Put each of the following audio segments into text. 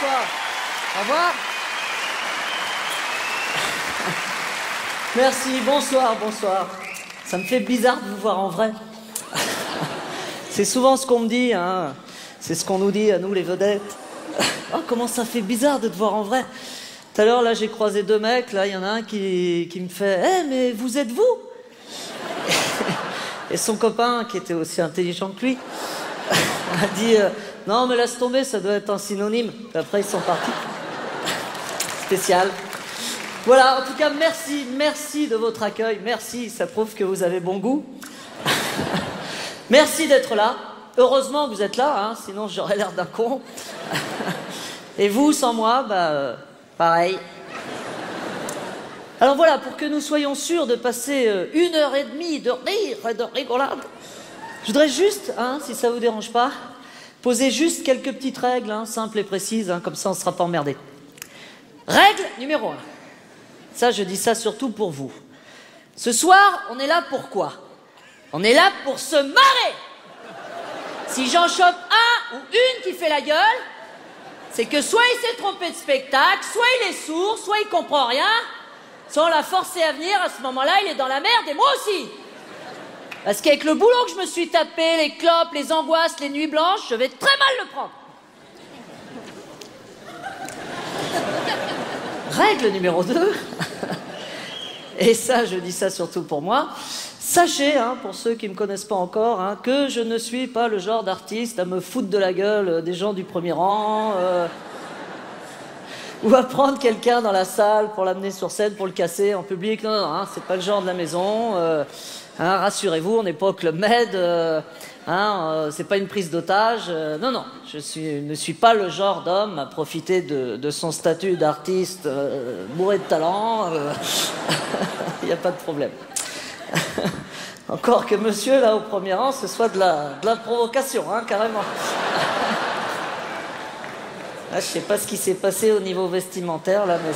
bonsoir. Au revoir. Merci, bonsoir, bonsoir. Ça me fait bizarre de vous voir en vrai. C'est souvent ce qu'on me dit, hein. C'est ce qu'on nous dit à nous, les vedettes. Oh, comment ça fait bizarre de te voir en vrai. Tout à l'heure, là, j'ai croisé deux mecs. Là, il y en a un qui me fait « Eh, mais vous êtes vous ?» Et son copain, qui était aussi intelligent que lui, a dit « Non, mais laisse tomber, ça doit être un synonyme. » Après, ils sont partis. Spécial. Voilà, en tout cas, merci, merci de votre accueil. Merci, ça prouve que vous avez bon goût. Merci d'être là. Heureusement que vous êtes là, hein, sinon j'aurais l'air d'un con. Et vous, sans moi, bah, pareil. Alors voilà, pour que nous soyons sûrs de passer 1h30 de rire et de rigolade, je voudrais juste, hein, si ça vous dérange pas, poser juste quelques petites règles, hein, simples et précises, hein, comme ça on ne sera pas emmerdé. Règle numéro 1. Ça, je dis ça surtout pour vous. Ce soir, on est là pour quoi? On est là pour se marrer. Si j'en chope un ou une qui fait la gueule, c'est que soit il s'est trompé de spectacle, soit il est sourd, soit il comprend rien, soit on l'a forcé à venir, à ce moment-là, il est dans la merde, et moi aussi. Parce qu'avec le boulot que je me suis tapé, les clopes, les angoisses, les nuits blanches, je vais très mal le prendre. Règle numéro 2, et ça, je dis ça surtout pour moi, sachez, hein, pour ceux qui ne me connaissent pas encore, hein, que je ne suis pas le genre d'artiste à me foutre de la gueule des gens du premier rang, ou à prendre quelqu'un dans la salle pour l'amener sur scène, pour le casser en public. Non, non, hein, c'est pas le genre de la maison. Hein, rassurez-vous, on n'est pas au Club Med. C'est pas une prise d'otage. Non, non, je ne suis pas le genre d'homme à profiter de son statut d'artiste bourré de talent. Il n'y a pas de problème. Encore que monsieur, là, au premier rang, ce soit de la provocation, hein, carrément. Là, je sais pas ce qui s'est passé au niveau vestimentaire, là, mais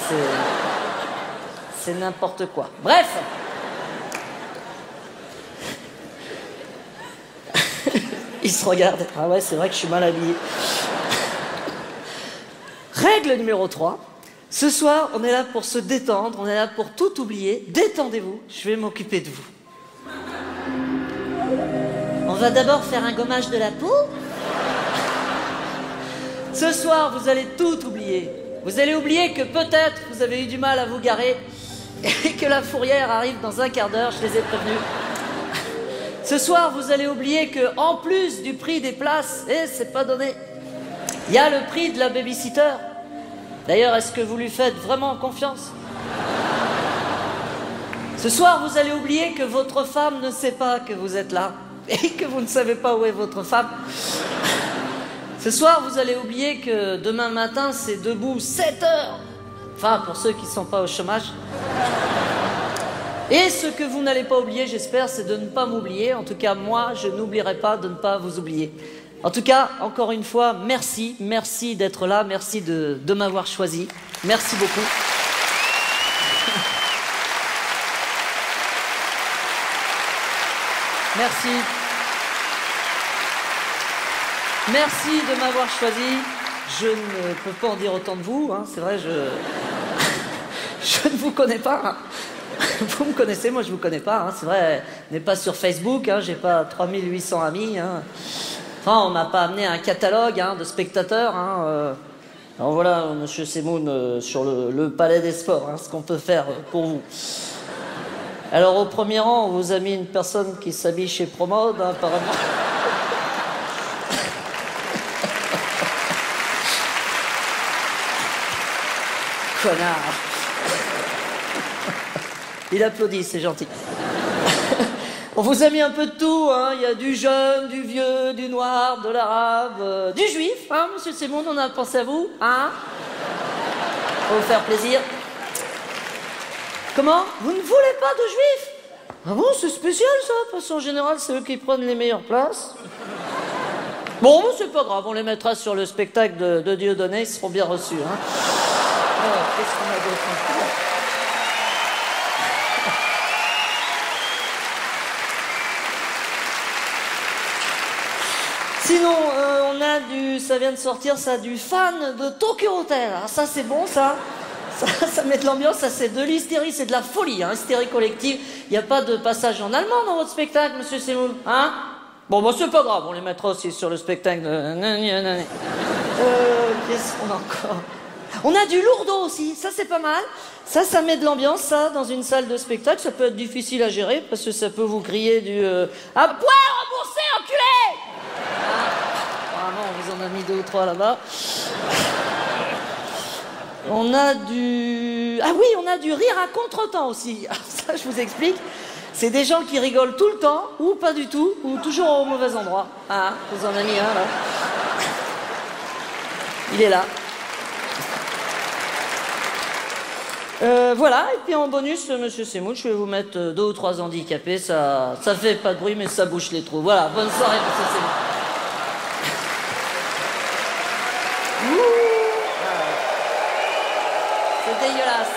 c'est n'importe quoi. Bref. Il se regarde. Ah ouais, c'est vrai que je suis mal habillé. Règle numéro 3. Ce soir, on est là pour se détendre, on est là pour tout oublier. Détendez-vous, je vais m'occuper de vous. On va d'abord faire un gommage de la peau. Ce soir, vous allez tout oublier. Vous allez oublier que peut-être vous avez eu du mal à vous garer et que la fourrière arrive dans un quart d'heure, je les ai prévenus. Ce soir, vous allez oublier que, en plus du prix des places, et c'est pas donné, il y a le prix de la babysitter. D'ailleurs, est-ce que vous lui faites vraiment confiance? Ce soir, vous allez oublier que votre femme ne sait pas que vous êtes là et que vous ne savez pas où est votre femme. Ce soir, vous allez oublier que demain matin, c'est debout 7 heures. Enfin, pour ceux qui ne sont pas au chômage. Et ce que vous n'allez pas oublier, j'espère, c'est de ne pas m'oublier. En tout cas, moi, je n'oublierai pas de ne pas vous oublier. En tout cas, encore une fois, merci. Merci d'être là. Merci de m'avoir choisi. Merci beaucoup. Merci. Merci de m'avoir choisi. Je ne peux pas en dire autant de vous, hein. C'est vrai, je ne vous connais pas. Hein. Vous me connaissez, moi je vous connais pas. Hein. C'est vrai, je n'ai pas sur Facebook, hein. J'ai pas 3800 amis. Hein. Enfin, on m'a pas amené un catalogue, hein, de spectateurs. Hein. Alors voilà, Monsieur Semoun, sur le Palais des Sports, hein, ce qu'on peut faire pour vous. Alors au premier rang, on vous a mis une personne qui s'habille chez Promode, hein, apparemment. Connard. Il applaudit, c'est gentil. On vous a mis un peu de tout, hein. Il y a du jeune, du vieux, du noir, de l'arabe, du juif, hein, Monsieur Semoun, on a pensé à vous, hein. Pour vous faire plaisir. Comment? Vous ne voulez pas de juifs? Ah bon, c'est spécial ça, parce qu'en général, c'est eux qui prennent les meilleures places. Bon, c'est pas grave, on les mettra sur le spectacle de Dieudonné, ils seront bien reçus, hein. Alors, qu'est-ce qu'on a d'autre encore? Sinon, on on a ça vient de sortir, ça, du fan de Tokyo Hotel. Alors ça, c'est bon, ça. Ça met de l'ambiance, ça, c'est de l'hystérie, c'est de la folie, hein, hystérie collective. Il n'y a pas de passage en allemand dans votre spectacle, monsieur Semoun, hein? Bon, bah, c'est pas grave, on les mettra aussi sur le spectacle de... Qu'est-ce qu'on a encore? On a du lourdeau aussi, ça c'est pas mal. Ça met de l'ambiance, ça, dans une salle de spectacle. Ça peut être difficile à gérer, parce que ça peut vous crier du... À poil remboursé, enculé! Apparemment, on vous en a mis 2 ou 3 là-bas. On a du... Ah oui, on a du rire à contretemps aussi. Alors ça, je vous explique. C'est des gens qui rigolent tout le temps, ou pas du tout, ou toujours au mauvais endroit. Ah, vous en avez mis un, là. Il est là. Voilà, et puis en bonus, monsieur Semoun, je vais vous mettre 2 ou 3 handicapés. Ça fait pas de bruit, mais ça bouche les trous. Voilà, bonne soirée, monsieur Semoun. C'est dégueulasse.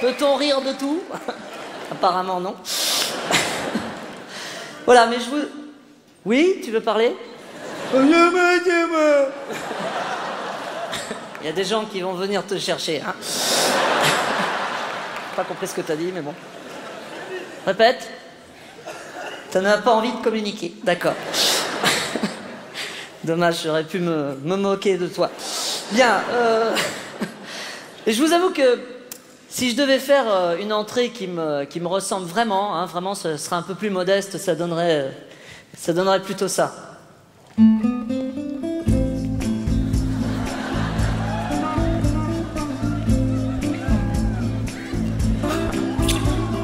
Peut-on rire de tout? Apparemment non. Voilà, mais je vous... Oui, tu veux parler? Il y a des gens qui vont venir te chercher, hein. Pas compris ce que t'as dit, mais bon. Répète. T'en as pas envie de communiquer, d'accord. Dommage, j'aurais pu me moquer de toi. Bien, et je vous avoue que si je devais faire une entrée qui me ressemble vraiment, hein, vraiment, ce serait un peu plus modeste, ça donnerait plutôt ça.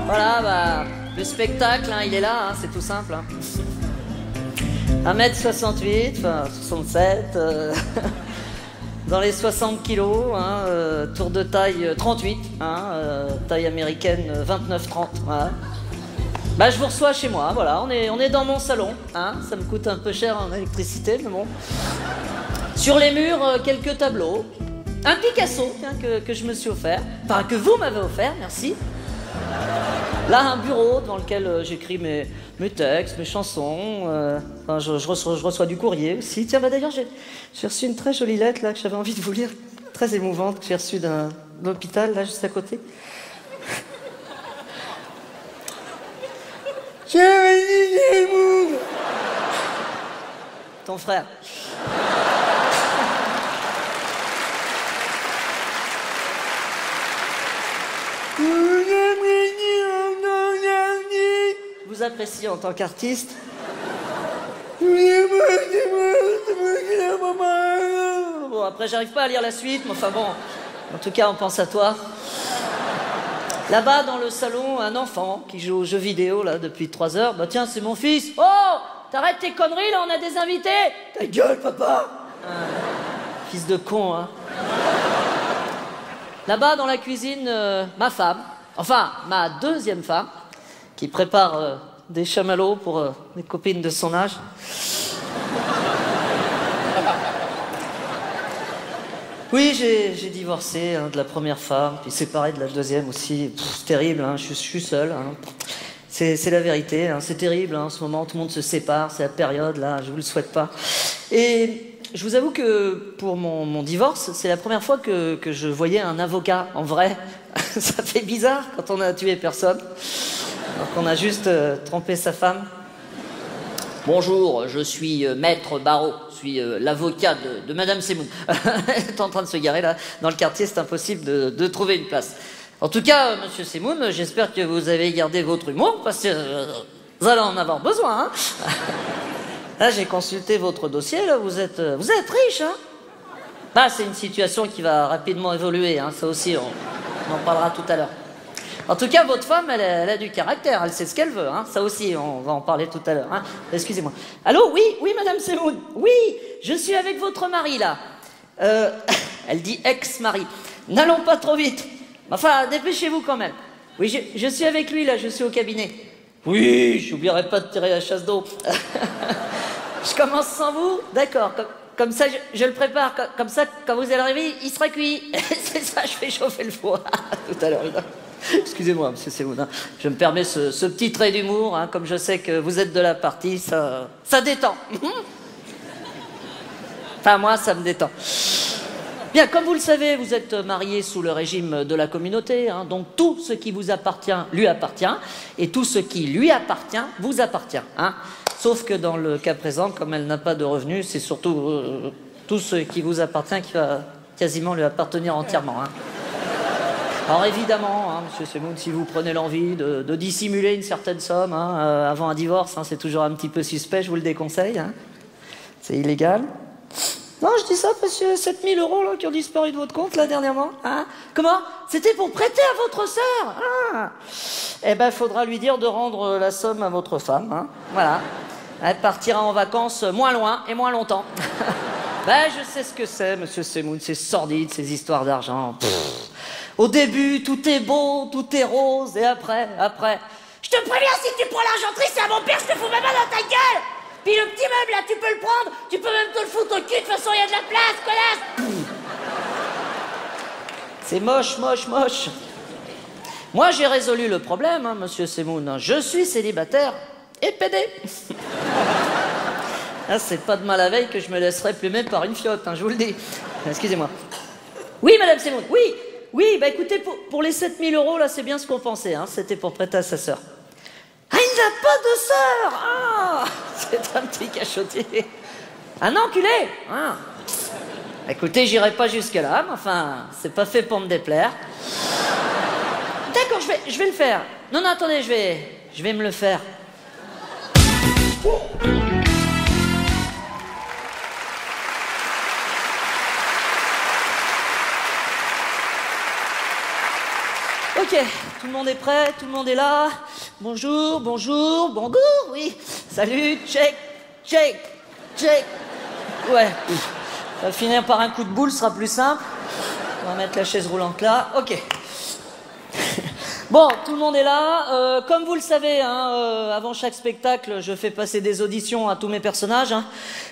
Voilà, bah, le spectacle, hein, il est là, hein, c'est tout simple. Hein. 1m68, enfin 67, dans les 60 kilos, hein, tour de taille 38, hein, taille américaine 29-30. Voilà. Bah, je vous reçois chez moi, voilà, on est dans mon salon, hein, ça me coûte un peu cher en électricité, mais bon. Sur les murs, quelques tableaux, un Picasso tiens, que je me suis offert, enfin que vous m'avez offert, merci. Là, un bureau dans lequel j'écris mes textes, mes chansons. Enfin, je reçois du courrier aussi. Tiens, bah d'ailleurs, j'ai reçu une très jolie lettre là que j'avais envie de vous lire, très émouvante, que j'ai reçue d'un hôpital là juste à côté. Ton frère. Je vous apprécie en tant qu'artiste. Bon, après, j'arrive pas à lire la suite, mais enfin bon, en tout cas, on pense à toi. Là-bas, dans le salon, un enfant qui joue aux jeux vidéo, là, depuis 3 heures. Bah tiens, c'est mon fils. Oh, t'arrêtes tes conneries, là, on a des invités. Ta gueule, papa. Fils de con, hein. Là-bas, dans la cuisine, ma femme, enfin, ma deuxième femme, qui prépare des chamallows pour des copines de son âge. Oui, j'ai divorcé hein, de la première femme, puis séparé de la deuxième aussi. C'est terrible, hein, je suis seul. Hein. C'est la vérité, hein, c'est terrible. Hein, en ce moment, tout le monde se sépare, c'est la période, là, je vous le souhaite pas. Et je vous avoue que pour mon divorce, c'est la première fois que je voyais un avocat en vrai. Ça fait bizarre quand on a tué personne. Alors qu'on a juste trompé sa femme. Bonjour, je suis Maître Barreau, je suis l'avocat de Madame Semoun. Elle est en train de se garer là, dans le quartier, c'est impossible de trouver une place. En tout cas, Monsieur Semoun, j'espère que vous avez gardé votre humour, parce que vous allez en avoir besoin. Hein. Là, j'ai consulté votre dossier, là, vous êtes riche, hein. Bah, c'est une situation qui va rapidement évoluer, hein, ça aussi, on en parlera tout à l'heure. En tout cas, votre femme, elle a du caractère, elle sait ce qu'elle veut, hein. Ça aussi, on va en parler tout à l'heure. Hein. Excusez-moi. Allô, oui, Madame Semoun. Oui, je suis avec votre mari, là. Elle dit ex-mari. N'allons pas trop vite. Enfin, dépêchez-vous quand même. Oui, je suis avec lui, là, je suis au cabinet. Oui, j'oublierai pas de tirer la chasse d'eau. Je commence sans vous? D'accord. Comme ça, je le prépare. Comme ça, quand vous allez arriver, il sera cuit. C'est ça, je fais chauffer le four. Tout à l'heure, là. Excusez-moi, monsieur Semoun, hein. Je me permets ce petit trait d'humour, hein, comme je sais que vous êtes de la partie, ça détend. Enfin, moi, ça me détend. Bien, comme vous le savez, vous êtes mariés sous le régime de la communauté, hein, donc tout ce qui vous appartient lui appartient, et tout ce qui lui appartient vous appartient. Hein. Sauf que dans le cas présent, comme elle n'a pas de revenus, c'est surtout tout ce qui vous appartient qui va quasiment lui appartenir entièrement. Hein. Alors évidemment, hein, Monsieur Semoun, si vous prenez l'envie de dissimuler une certaine somme hein, avant un divorce, hein, c'est toujours un petit peu suspect, je vous le déconseille. Hein. C'est illégal. Non, je dis ça parce que 7 000 € là, qui ont disparu de votre compte là dernièrement. Hein. Comment? C'était pour prêter à votre sœur. Ah. Eh ben, il faudra lui dire de rendre la somme à votre femme. Hein. Voilà. Elle partira en vacances moins loin et moins longtemps. Ben, je sais ce que c'est, Monsieur Semoun, c'est sordide, ces histoires d'argent. Au début, tout est beau, tout est rose, et après... Je te préviens, si tu prends l'argenterie, c'est à mon père, je te fous ma main dans ta gueule. Puis le petit meuble, là, tu peux le prendre, tu peux même te le foutre au cul, de toute façon, il y a de la place, connasse. C'est moche, moche, moche. Moi, j'ai résolu le problème, hein, Monsieur Semoun. Je suis célibataire et pédé. Ah, c'est pas demain la veille que je me laisserai plumer par une fiotte, hein, je vous le dis. Excusez-moi. Oui, Madame Semoun, oui. Oui, bah écoutez, pour les 7 000 € là, c'est bien ce qu'on pensait, hein, c'était pour prêter à sa sœur. Ah, il n'a pas de sœur. Ah, c'est un petit cachotier. Un enculé. Ah. Écoutez, j'irai pas jusque-là, mais enfin, c'est pas fait pour me déplaire. D'accord, je vais le faire. Non, attendez, je vais me le faire. Ok, tout le monde est prêt, tout le monde est là. Bonjour, bonjour, bonjour, oui. Salut, check. Ouais, ça va finir par un coup de boule, ce sera plus simple. On va mettre la chaise roulante là, ok. Bon, tout le monde est là. Comme vous le savez, hein, avant chaque spectacle, je fais passer des auditions à tous mes personnages. Hein.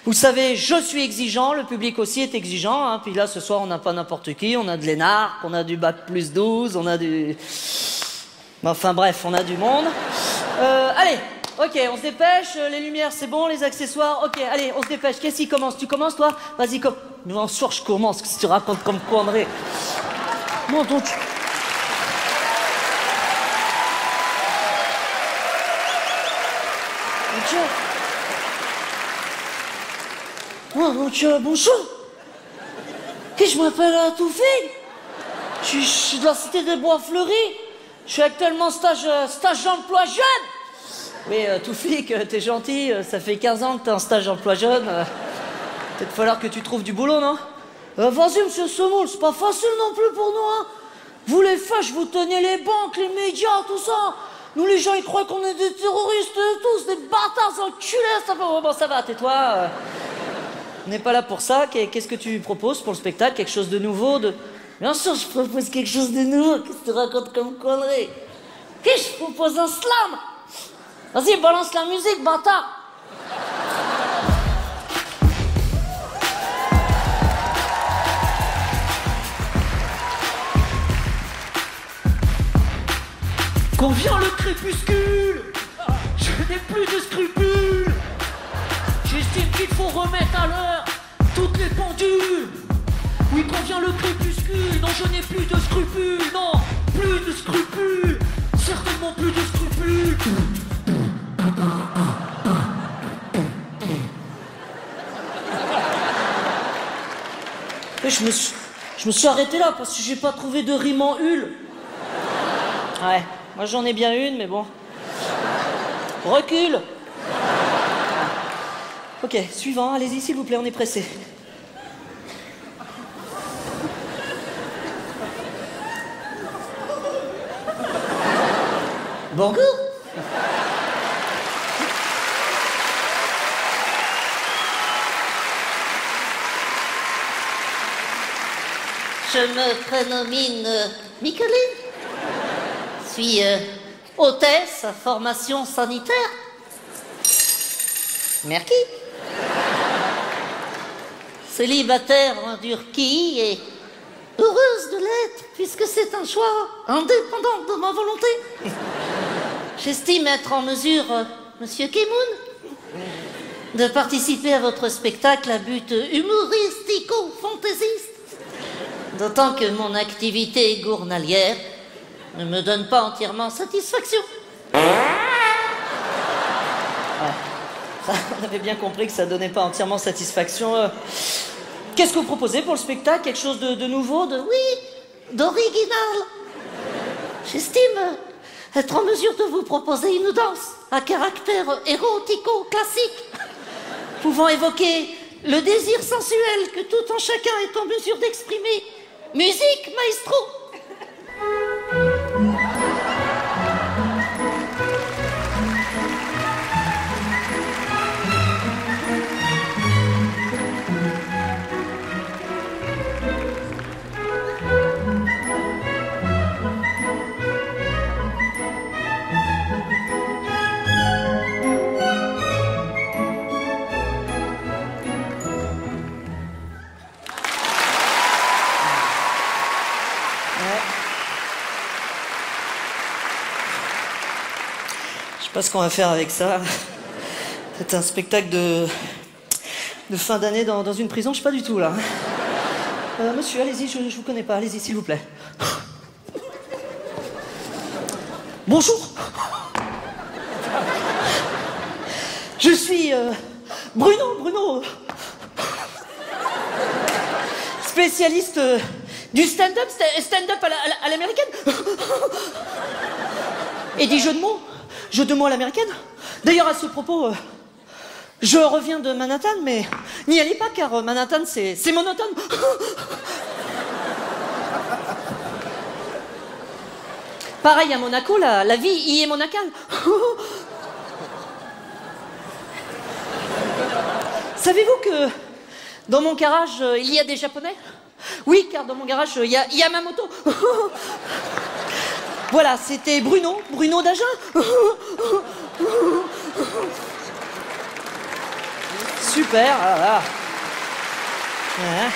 Vous savez, je suis exigeant, le public aussi est exigeant. Hein. Puis là, ce soir, on n'a pas n'importe qui. On a de l'énarque, on a du bac plus 12, on a du... Enfin bref, on a du monde. Allez, ok, on se dépêche. Les lumières, c'est bon, les accessoires. Ok, allez, on se dépêche. Qu'est-ce qui commence? Tu commences, toi? Vas-y, Non, en soir, je commence. Qu'est-ce que tu racontes comme connerie? Moi, donc... Bonjour. Et je m'appelle Toufi. Je suis de la cité des Bois Fleuris. Je suis actuellement stage d'emploi jeune. Oui, Toufi, t'es gentil. Ça fait 15 ans que t'es en stage d'emploi jeune. Peut-être falloir que tu trouves du boulot, non? Vas-y, Monsieur Semoun, c'est pas facile non plus pour nous, hein. Vous les fâches, vous tenez les banques, les médias, tout ça. Nous, les gens, ils croient qu'on est des terroristes, tous, des bâtards enculés. Bon, ça va, tais-toi. On n'est pas là pour ça. Qu'est-ce que tu proposes pour le spectacle? Quelque chose de nouveau Bien sûr, je propose quelque chose de nouveau. Qu'est-ce que tu racontes comme connerie? Qu'est-ce que je propose? Un slam. Vas-y, balance la musique, bâtard. Quand vient le crépuscule, je n'ai plus de scrupules. J'estime qu'il faut remettre à l'heure toutes les pendules. Oui, quand vient le crépuscule, non, je n'ai plus de scrupules. Non, plus de scrupules. Certainement plus de scrupules. Et je me suis arrêté là parce que j'ai pas trouvé de rime en hule. Ouais, moi j'en ai bien une, mais bon. Recule. Ok, suivant, allez-y s'il vous plaît, on est pressé. Bonjour. Je me prénomine Micheline. Je suis hôtesse à formation sanitaire. Merci. Célibataire en Turquie et heureuse de l'être puisque c'est un choix indépendant de ma volonté. J'estime être en mesure, Monsieur Kemoun, de participer à votre spectacle à but humoristico-fantaisiste. D'autant que mon activité journalière ne me donne pas entièrement satisfaction. Ouais. Ça, on avait bien compris que ça donnait pas entièrement satisfaction. Qu'est-ce que vous proposez pour le spectacle? Quelque chose de nouveau, Oui, d'original. J'estime être en mesure de vous proposer une danse à caractère érotico-classique, pouvant évoquer le désir sensuel que tout en chacun est en mesure d'exprimer. Musique, maestro! Je sais pas ce qu'on va faire avec ça. C'est un spectacle de fin d'année dans une prison, je sais pas du tout là. Monsieur, allez-y, je vous connais pas, allez-y s'il vous plaît. Bonjour. Je suis Bruno. Spécialiste du stand-up à l'américaine. Et des jeux de mots à l'américaine. D'ailleurs, à ce propos, je reviens de Manhattan, mais n'y allez pas car Manhattan, c'est monotone. Pareil à Monaco, la vie y est monacale. Savez-vous que dans mon garage, il y a des Japonais? Oui, car dans mon garage, il y a ma moto. Voilà, c'était Bruno d'Agen. Super, voilà. Ouais.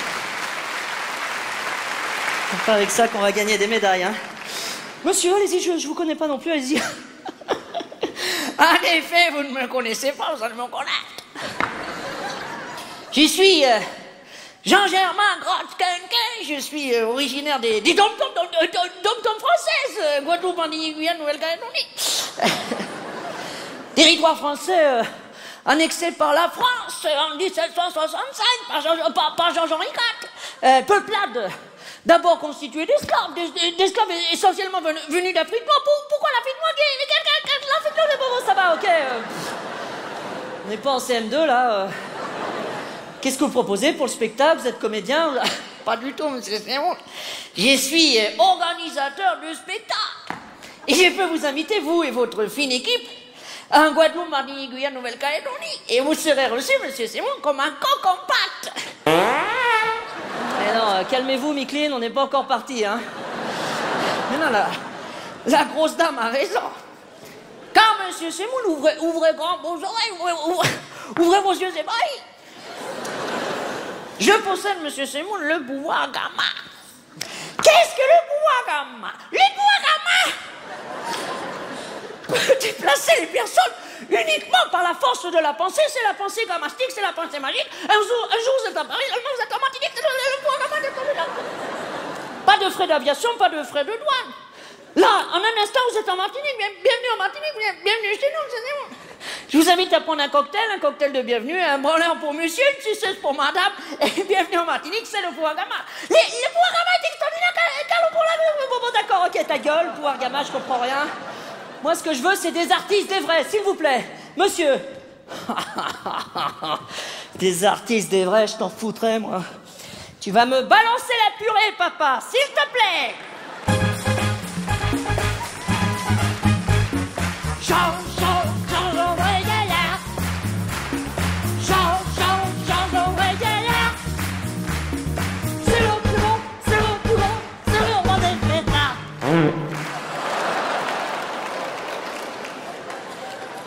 C'est pas avec ça qu'on va gagner des médailles, hein. Monsieur, allez-y, je vous connais pas non plus, allez-y. En effet, vous ne me connaissez pas, vous allez me connaître. Je suis Jean-Germain Grotte-Quinquin, je suis originaire des dom-toms françaises, Guadeloupe, Martinique, Guyane, Nouvelle-Calédonie. Territoire français annexé par la France en 1765 par Jean-Henri IV. Peuplade d'abord constituée d'esclaves essentiellement venus d'Afrique noire. Pourquoi l'Afrique noire? L'Afrique noire, bon, ça va, ok. On n'est pas en CM2 là. Qu'est-ce que vous proposez pour le spectacle? Vous êtes comédien? Pas du tout, monsieur Simon. Je suis organisateur du spectacle. Et je peux vous inviter, vous et votre fine équipe, en Guadeloupe, Martinique, Guyane, Nouvelle-Calédonie. Et vous serez reçu, monsieur Simon, comme un coq en pâte. Mais non, calmez-vous, Micheline, on n'est pas encore parti, hein. Mais non, la grosse dame a raison. Car, monsieur Simon, ouvrez grand vos oreilles, ouvrez vos yeux ébahis. Je possède, monsieur Simon, le pouvoir gamma. Qu'est-ce que le pouvoir gamma? Le pouvoir gamma peut déplacer les personnes uniquement par la force de la pensée. C'est la pensée gammastique, c'est la pensée magique. Un jour vous êtes à Paris, le lendemain vous êtes à Martinique, c'est le pouvoir gamma. Pas de frais d'aviation, pas de frais de douane. Là, en un instant, vous êtes en Martinique. Bienvenue en Martinique, bienvenue chez nous, c'est bon. Je vous invite à prendre un cocktail de bienvenue, un branleur pour monsieur, une suceuse pour madame, et bienvenue en Martinique, c'est le pouvoir gamma. Le pouvoir gamma est extraordinaire, Carlo pour la... Bon, d'accord, ok, ta gueule, pouvoir gamma, je comprends rien. Moi, ce que je veux, c'est des artistes, des vrais, s'il vous plaît. Monsieur. Des artistes, des vrais, je t'en foutrais, moi. Tu vas me balancer la purée, papa, s'il te plaît.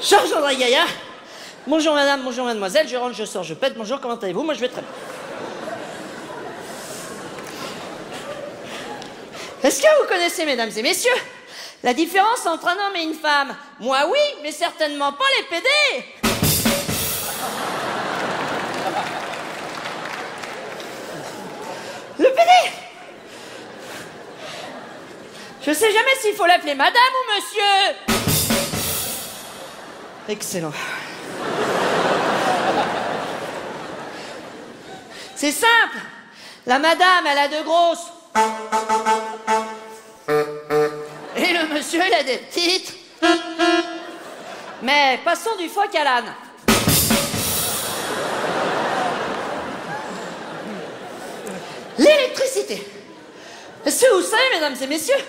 Jean-André Gaillard. Bonjour madame, bonjour mademoiselle, je rentre, je sors, je pète. Bonjour, comment allez-vous? Moi je vais très bien. Est-ce que vous connaissez, mesdames et messieurs, la différence entre un homme et une femme? Moi oui, mais certainement pas les PD. Le PD! Je sais jamais s'il faut l'appeler madame ou monsieur. Excellent. C'est simple. La madame, elle a de grosses. Et le monsieur, il a des petites. Mais passons du phoque à l'âne. L'électricité. Est-ce que vous savez, mesdames et messieurs,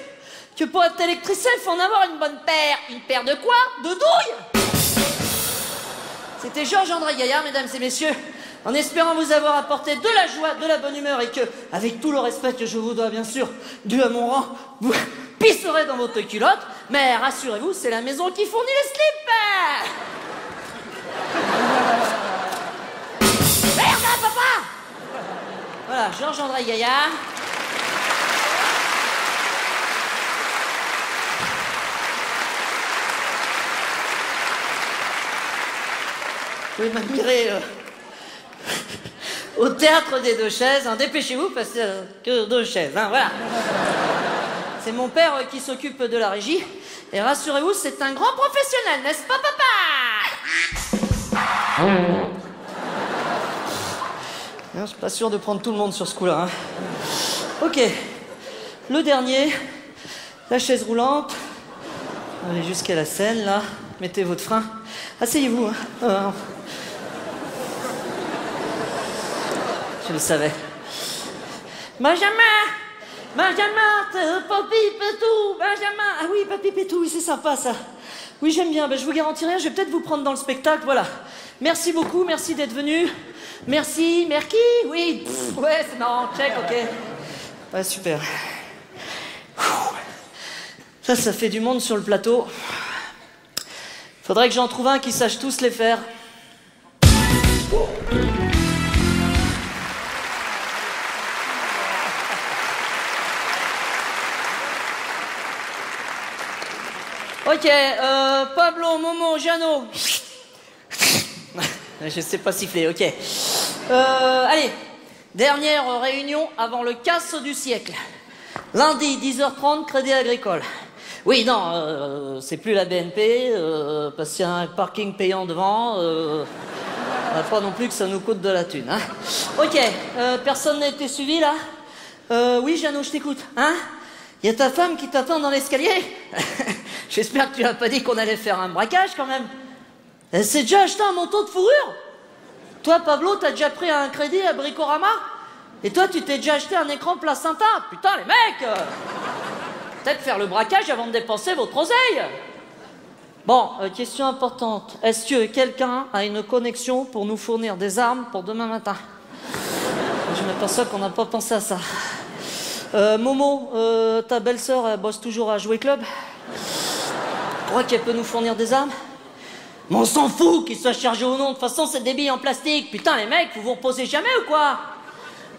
que pour être électricien, il faut en avoir une bonne paire. Une paire de quoi? De douilles. C'était Georges-André Gaillard, mesdames et messieurs, en espérant vous avoir apporté de la joie, de la bonne humeur et que, avec tout le respect que je vous dois bien sûr, dû à mon rang, vous pisserez dans votre culotte, mais rassurez-vous, c'est la maison qui fournit les slips. Merde, hein, papa. Voilà, Georges-André Gaillard. Vous pouvez m'admirer au théâtre des deux chaises. Hein. Dépêchez-vous parce que deux chaises. Hein, voilà. C'est mon père qui s'occupe de la régie. Et rassurez-vous, c'est un grand professionnel, n'est-ce pas, papa? Non, je suis pas sûr de prendre tout le monde sur ce coup-là. Hein. Ok. Le dernier, la chaise roulante. Allez jusqu'à la scène, là. Mettez votre frein. Asseyez-vous. Hein. Je le savais. Benjamin, Papy Pétou, Benjamin. Ah oui, Papy Pétou, oui, c'est sympa ça. Oui, j'aime bien. Ben, je vous garantis rien, je vais peut-être vous prendre dans le spectacle, voilà. Merci beaucoup, merci d'être venu. Merci, Merki, oui. Pff, ouais, c'est marrant, check, ok. Ouais, super. Ça fait du monde sur le plateau. Faudrait que j'en trouve un qui sache tous les faire. Ok, Pablo, Momo, Jeannot. Je sais pas siffler, ok. Allez, dernière réunion avant le casse du siècle. Lundi, 10h30, Crédit Agricole. Oui, non, c'est plus la BNP, parce qu'il y a un parking payant devant. On va pas non plus que ça nous coûte de la thune. Hein. Ok, personne n'a été suivi là? Oui, Jeannot, je t'écoute. Hein? Il y a ta femme qui t'attend dans l'escalier? J'espère que tu n'as pas dit qu'on allait faire un braquage quand même. Elle s'est déjà acheté un manteau de fourrure? Toi, Pablo, t'as déjà pris un crédit à Bricorama? Et toi, tu t'es déjà acheté un écran placenta? Putain, les mecs! Peut-être faire le braquage avant de dépenser votre oseille. Bon, question importante. Est-ce que quelqu'un a une connexion pour nous fournir des armes pour demain matin? Je m'aperçois qu'on n'a pas pensé à ça. Momo, ta belle-sœur, elle bosse toujours à Jouer Club? Tu crois qu'elle peut nous fournir des armes? Mais on s'en fout qu'il soit chargé ou non. De toute façon, c'est des billes en plastique. Putain, les mecs, vous vous reposez jamais ou quoi?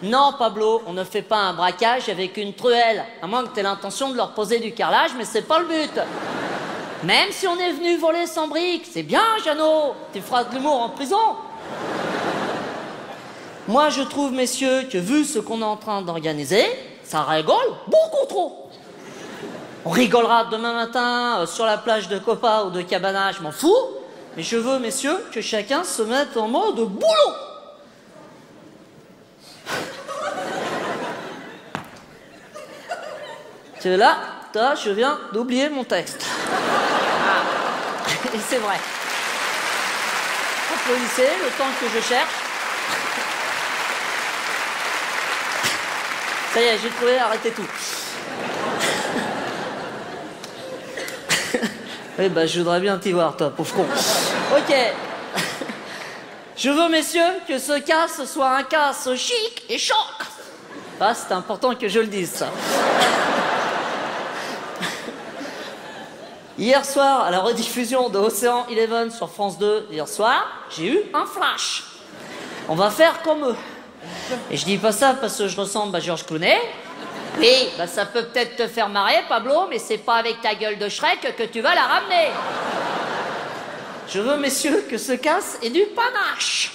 Non, Pablo, on ne fait pas un braquage avec une truelle. À moins que tu aies l'intention de leur poser du carrelage, mais c'est pas le but. Même si on est venu voler sans briques, c'est bien, Jeannot. Tu feras de l'humour en prison. Moi, je trouve, messieurs, que vu ce qu'on est en train d'organiser, ça rigole beaucoup trop. On rigolera demain matin sur la plage de Copa ou de Cabana, je m'en fous. Mais je veux, messieurs, que chacun se mette en mode boulot. C'est là, je viens d'oublier mon texte. Ah. Et c'est vrai. Applaudissez le temps que je cherche. Ça y est, j'ai trouvé, arrêtez tout. Eh ben, je voudrais bien t'y voir, toi, pauvre con. Ok. Je veux, messieurs, que ce casse soit un casse chic et choc. Ah, c'est important que je le dise, ça. Hier soir, à la rediffusion de Océan Eleven sur France 2, hier soir, j'ai eu un flash. On va faire comme eux. Et je dis pas ça parce que je ressemble à Georges Clooney. Oui, bah ça peut peut-être te faire marrer, Pablo, mais c'est pas avec ta gueule de Shrek que tu vas la ramener. Je veux, messieurs, que ce casse ait du panache.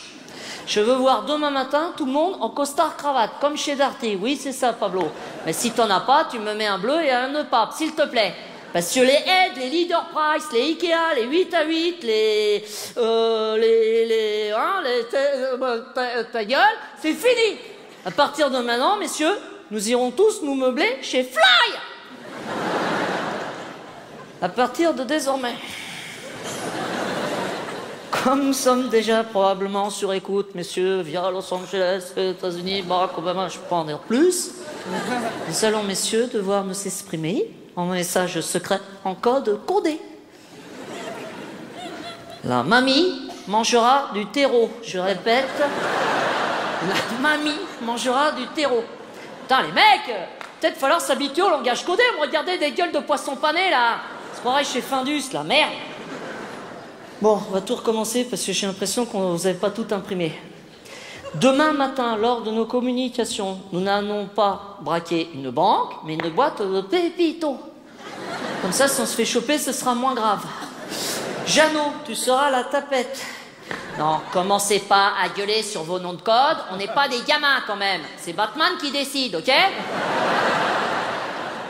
Je veux voir demain matin tout le monde en costard-cravate, comme chez Darty. Oui, c'est ça, Pablo. Mais si t'en as pas, tu me mets un bleu et un nœud pape, s'il te plaît. Parce que les Aides, les Leader Price, les Ikea, les 8 à 8, ta gueule, c'est fini. À partir de maintenant, messieurs, nous irons tous nous meubler chez Fly. À partir de désormais. Comme nous sommes déjà probablement sur écoute, messieurs, via Los Angeles, les États-Unis, Barack Obama, je peux pas en dire plus. Nous allons, messieurs, devoir nous exprimer en message secret en code codé. La mamie mangera du terreau. Je répète, la mamie mangera du terreau. Putain, les mecs, peut-être falloir s'habituer au langage codé. Me regarder des gueules de poisson pané, là. C'est pareil chez Findus, la merde. Bon, on va tout recommencer parce que j'ai l'impression qu'on vous avait pas tout imprimé. Demain matin, lors de nos communications, nous n'allons pas braquer une banque, mais une boîte de pépitos. Comme ça, si on se fait choper, ce sera moins grave. Jeannot, tu seras la tapette. Non, commencez pas à gueuler sur vos noms de code, on n'est pas des gamins quand même. C'est Batman qui décide, ok?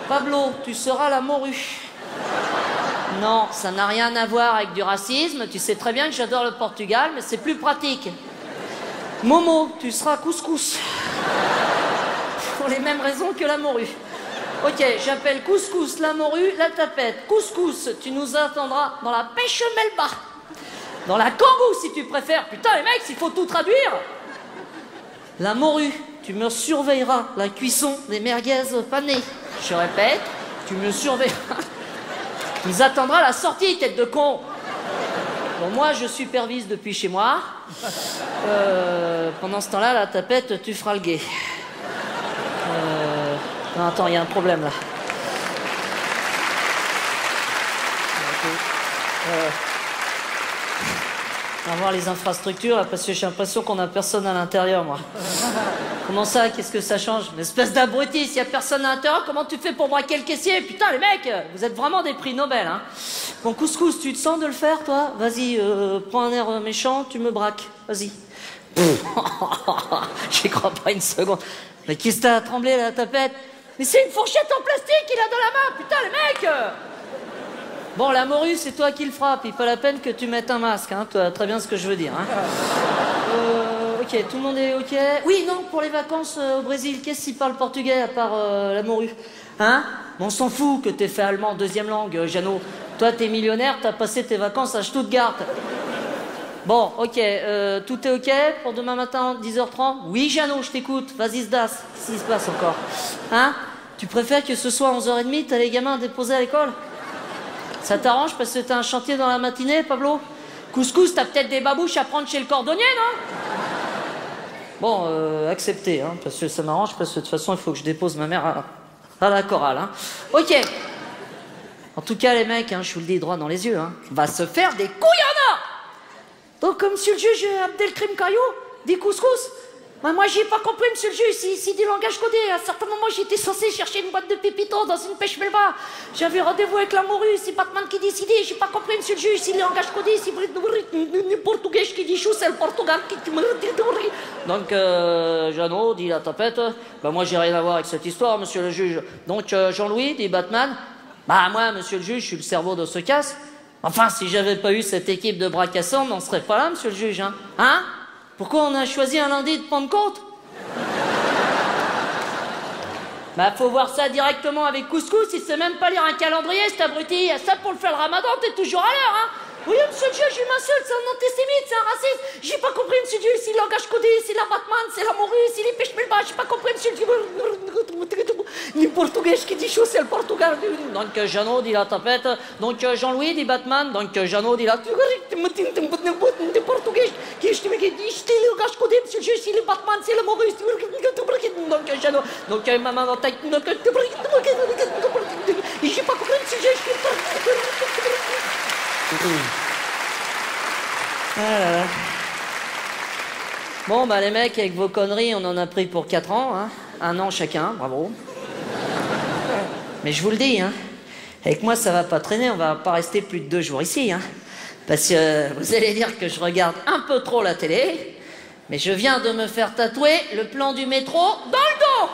Pablo, tu seras la morue. Non, ça n'a rien à voir avec du racisme. Tu sais très bien que j'adore le Portugal, mais c'est plus pratique. Momo, tu seras couscous. Pour les mêmes raisons que la morue. Ok, j'appelle couscous la morue, la tapette. Couscous, tu nous attendras dans la pêche melba. Dans la kangou, si tu préfères. Putain, les mecs, il faut tout traduire. La morue, tu me surveilleras la cuisson des merguez panées. Je répète, tu me surveilleras. Tu nous attendras la sortie, tête de con. Bon, moi, je supervise depuis chez moi. Pendant ce temps-là, la tapette, tu feras le guet. Non, attends, il y a un problème, là. On va voir les infrastructures, là, parce que j'ai l'impression qu'on a personne à l'intérieur, moi. Comment ça? Qu'est-ce que ça change? Une espèce d'abruti, s'il y a personne à l'intérieur, comment tu fais pour braquer le caissier? Putain, les mecs, vous êtes vraiment des prix Nobel, hein. Bon, couscous, tu te sens de le faire, toi? Vas-y, prends un air méchant, tu me braques. Vas-y. J'y crois pas une seconde. Mais qu'est-ce que t'as à trembler, la tapette? Mais c'est une fourchette en plastique qu'il a dans la main, putain, les mecs. Bon, la morue, c'est toi qui le frappe. Il pas la peine que tu mettes un masque, hein. Tu vois très bien ce que je veux dire, hein. Ok, tout le monde est ok? Oui, non, pour les vacances au Brésil, qu'est-ce qui parle portugais à part la morue? Hein? Bon, on s'en fout que t'aies fait allemand deuxième langue, Jeannot. Toi, t'es millionnaire, t'as passé tes vacances à Stuttgart. Bon, ok, tout est ok pour demain matin, 10h30? Oui, Jeannot, je t'écoute. Vas-y, Sdas. Qu'est-ce qui se passe encore? Hein? Tu préfères que ce soit 11h30, t'as les gamins à déposer à l'école? Ça t'arrange parce que t'as un chantier dans la matinée, Pablo? Couscous, t'as peut-être des babouches à prendre chez le cordonnier, non? Bon, accepté, hein, parce que ça m'arrange, parce que de toute façon, il faut que je dépose ma mère à la chorale, hein. Ok. En tout cas, les mecs, hein, je vous le dis droit dans les yeux, hein, va se faire des couilles en or. Donc, monsieur le juge Abdelkrim Caillou, dit couscous. Bah, moi, j'ai pas compris, monsieur le juge, si du langage codé. À un certain moment, j'étais censé chercher une boîte de pépitos dans une pêche melba. J'avais rendez-vous avec la morue, c'est Batman qui décidait. J'ai pas compris, monsieur le juge, si le langage codé, si le portugais qui dit chou, c'est le Portugal qui... Donc, Jeannot, dit la tapette, bah, moi, j'ai rien à voir avec cette histoire, monsieur le juge. Donc, Jean-Louis, dit Batman, bah, moi, monsieur le juge, je suis le cerveau de ce casse. Enfin, si j'avais pas eu cette équipe de bras cassants, on n'en serait pas là, monsieur le juge, hein? Hein? Pourquoi on a choisi un lundi de Pentecôte? Bah, faut voir ça directement avec couscous, il sait même pas lire un calendrier, cet abruti. Ça, pour le faire le ramadan, t'es toujours à l'heure, hein? Oui, monsieur le juge, je m'insulte, c'est un antisémite, c'est un raciste. J'ai pas compris, monsieur le juge, si le langage codé, si la Batman, c'est la morue, si les pêches melba, j'ai pas compris, monsieur le juge. Le portugais qui dit chaud, c'est le Portugal. Donc, Jeannot dit la tapette. Donc, Jean-Louis dit Batman. Donc, Jeannot dit la... portugais qui dit le langage codé, monsieur le juge, si le Batman, c'est la morue. Donc, Jeannot. Donc, maman dans ta... J'ai pas compris, monsieur le juge. Ah là là. Bon, bah les mecs, avec vos conneries, on en a pris pour 4 ans, hein. 1 an chacun, bravo. Mais je vous le dis, hein, avec moi ça va pas traîner, on va pas rester plus de 2 jours ici, hein. Parce que vous allez dire que je regarde un peu trop la télé, Mais je viens de me faire tatouer le plan du métro dans le dos.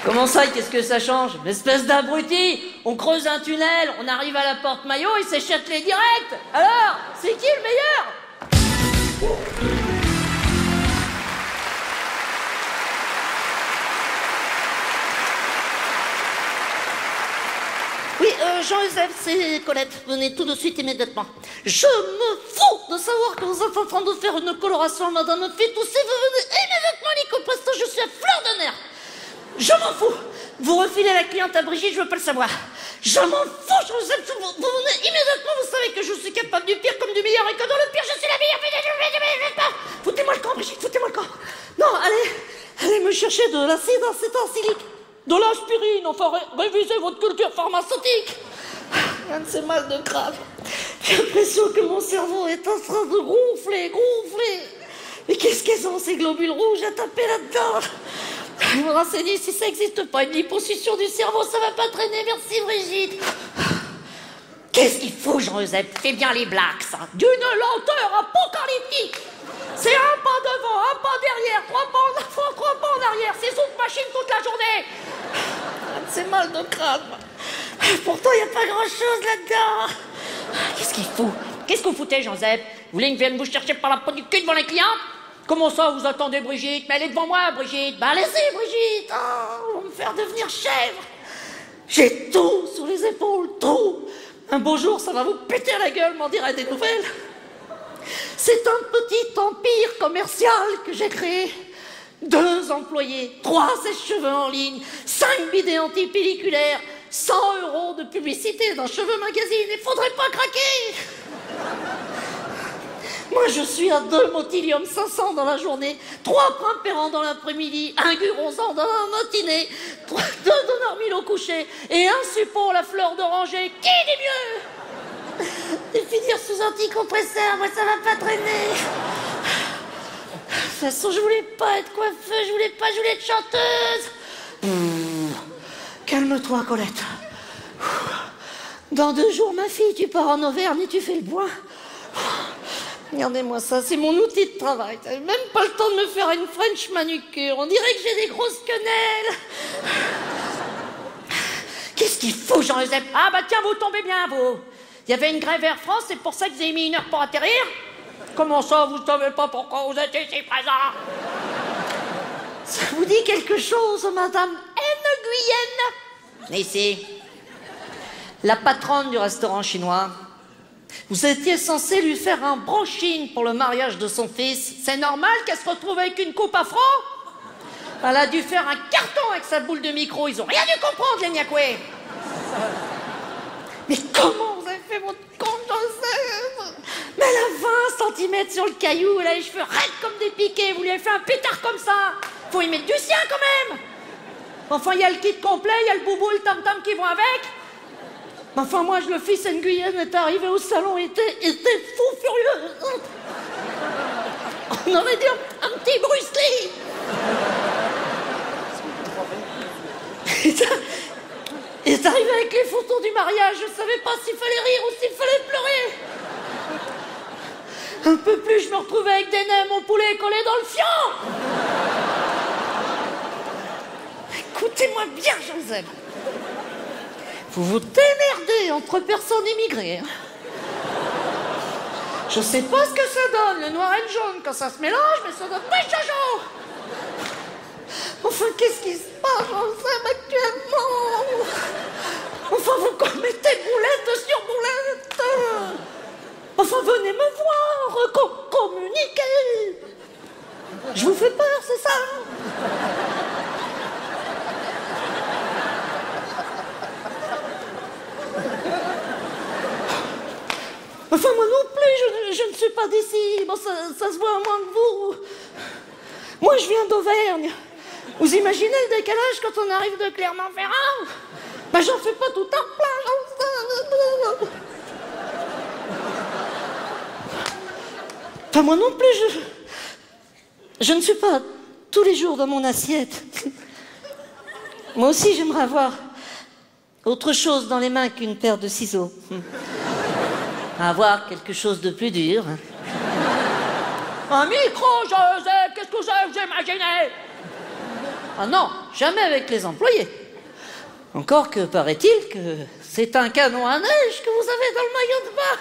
Comment ça, qu'est-ce que ça change? L'espèce d'abruti, on creuse un tunnel, on arrive à la porte Maillot, il s'échette les directs. Alors, c'est qui le meilleur? Oui, Jean-Joseph, c'est Colette. Venez tout de suite, immédiatement. Je me fous de savoir que vous êtes en train de faire une coloration à Madame Fitoussi. Vous venez immédiatement, Nico Presto, je suis à fleur de nerfs. Je m'en fous. Vous refilez la cliente à Brigitte, je veux pas le savoir. Je m'en fous, Jean-Joseph. Vous venez immédiatement, vous savez que je suis capable du pire comme du meilleur et que dans le pire, je suis la meilleure. Foutez-moi le camp, Brigitte, foutez-moi le camp. Non, allez me chercher de l'acide acétylsilique. De l'aspirine, enfin, révisez votre culture pharmaceutique. Rien de ces mal de crâne. J'ai l'impression que mon cerveau est en train de gonfler. Mais qu'est-ce qu'ils ont, ces globules rouges à taper là-dedans? Je me renseigne si ça n'existe pas, une liposuction du cerveau, ça va pas traîner, merci Brigitte. Qu'est-ce qu'il faut, Jean-Joseph? Fais bien les blagues, ça. D'une lenteur apocalyptique. C'est un pas devant, un pas derrière, 3 pas en avant, 3 pas en arrière. C'est sous machine toute la journée. C'est mal de crâne. Pourtant, il n'y a pas grand-chose là-dedans. Qu'est-ce qu'il faut? Qu'est-ce que vous foutez, Jean-Joseph? Vous voulez que je vienne vous chercher par la peau du cul devant les clients? Comment ça, vous attendez Brigitte? Mais elle est devant moi, Brigitte. Bah, allez-y, Brigitte. Oh, vous me faire devenir chèvre. J'ai tout sous les épaules, tout. Un beau jour, ça va vous péter à la gueule, m'en dirait des nouvelles. C'est un petit empire commercial que j'ai créé. 2 employés, 3 sèche-cheveux en ligne, 5 bidets antipelliculaires, 100 € de publicité dans Cheveux Magazine. Il faudrait pas craquer. Moi, je suis à 2 Motilium 500 dans la journée, 3 Primpéran dans l'après-midi, 1 Guronzan dans la matinée, 2 Donormil au coucher et 1 Suppôt à la fleur d'oranger. Qui est mieux? Et finir sous anticompresseur, moi, ça va pas traîner. De toute façon, je voulais pas être coiffeuse, je voulais être chanteuse. Calme-toi, Colette. Dans 2 jours, ma fille, tu pars en Auvergne et tu fais le bois. Regardez-moi ça, c'est mon outil de travail. T'as même pas le temps de me faire une French manucure. On dirait que j'ai des grosses quenelles. Qu'est-ce qu'il faut, Jean-Joseph? Ah bah tiens, vous tombez bien, vous. Il y avait une grève Air France, c'est pour ça que vous avez mis 1 heure pour atterrir? Comment ça, vous savez pas pourquoi vous êtes ici présent? Ça vous dit quelque chose, Madame Nguyen? Ici, la patronne du restaurant chinois. Vous étiez censé lui faire un brushing pour le mariage de son fils. C'est normal qu'elle se retrouve avec une coupe afro? Elle a dû faire un carton avec sa boule de micro. Ils ont rien dû comprendre, les Niakoué. Mais comment vous avez fait votre compte, Joseph? Mais elle a 20 cm sur le caillou, elle a les cheveux raides comme des piquets. Vous lui avez fait un pétard comme ça. Faut y mettre du sien, quand même. Enfin, il y a le kit complet, il y a le boubou et le tam-tam qui vont avec. Enfin, moi, le fils Nguyen est arrivé au salon, était fou furieux. On aurait dit un petit Bruce Lee. Il est arrivé avec les photos du mariage, je savais pas s'il fallait rire ou s'il fallait pleurer. Un peu plus, je me retrouvais avec des nems au poulet collés dans le fion. Écoutez-moi bien, Joseph. Vous vous démerdez entre personnes immigrées. Je sais pas ce que ça donne, le noir et le jaune, quand ça se mélange, mais ça donne pas chaud. Enfin, qu'est-ce qui se passe, Joseph, actuellement? Enfin, vous commettez boulette sur boulette. Enfin, venez me voir, communiquer. Je vous fais peur, c'est ça? Enfin, moi non plus, je ne suis pas d'ici. Bon, ça se voit à moins que vous. Moi, je viens d'Auvergne. Vous imaginez le décalage quand on arrive de Clermont-Ferrand? Ben, j'en fais pas tout un plein. Enfin, moi non plus, je ne suis pas tous les jours dans mon assiette. Moi aussi, j'aimerais avoir autre chose dans les mains qu'une paire de ciseaux. Avoir quelque chose de plus dur. Un micro, Joseph, qu'est-ce que vous imaginé? Ah non, jamais avec les employés. Encore que paraît-il que c'est un canon à neige que vous avez dans le maillot de bain.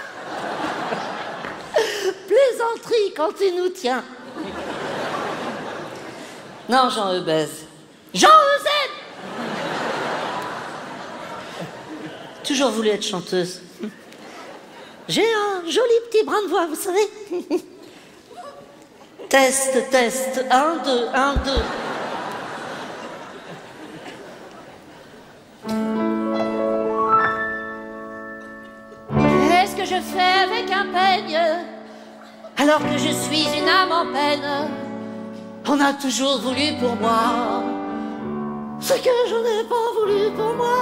Plaisanterie quand il nous tient. Non, Jean Eubèze. Jean Eusèbe! Toujours voulu être chanteuse. J'ai un joli petit brin de voix, vous savez. Test, test, 1, 2, 1, 2. Qu'est-ce que je fais avec un peigne alors que je suis une âme en peine? On a toujours voulu pour moi ce que je n'ai pas voulu pour moi.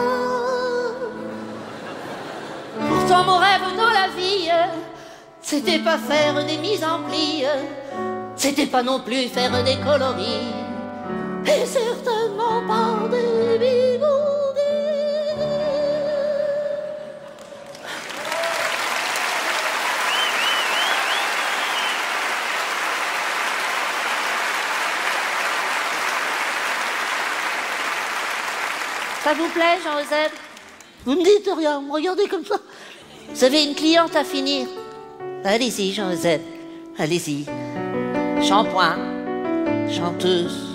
Pourtant mon rêve dans la vie, c'était pas faire des mises en plis, c'était pas non plus faire des coloris, et certainement pas des bigoudis. Ça vous plaît, Jean-Eusèbe? Vous me dites rien, vous me regardez comme ça. Vous avez une cliente à finir. Allez-y, Jean-Eusèbe, allez-y. Shampoing, chanteuse.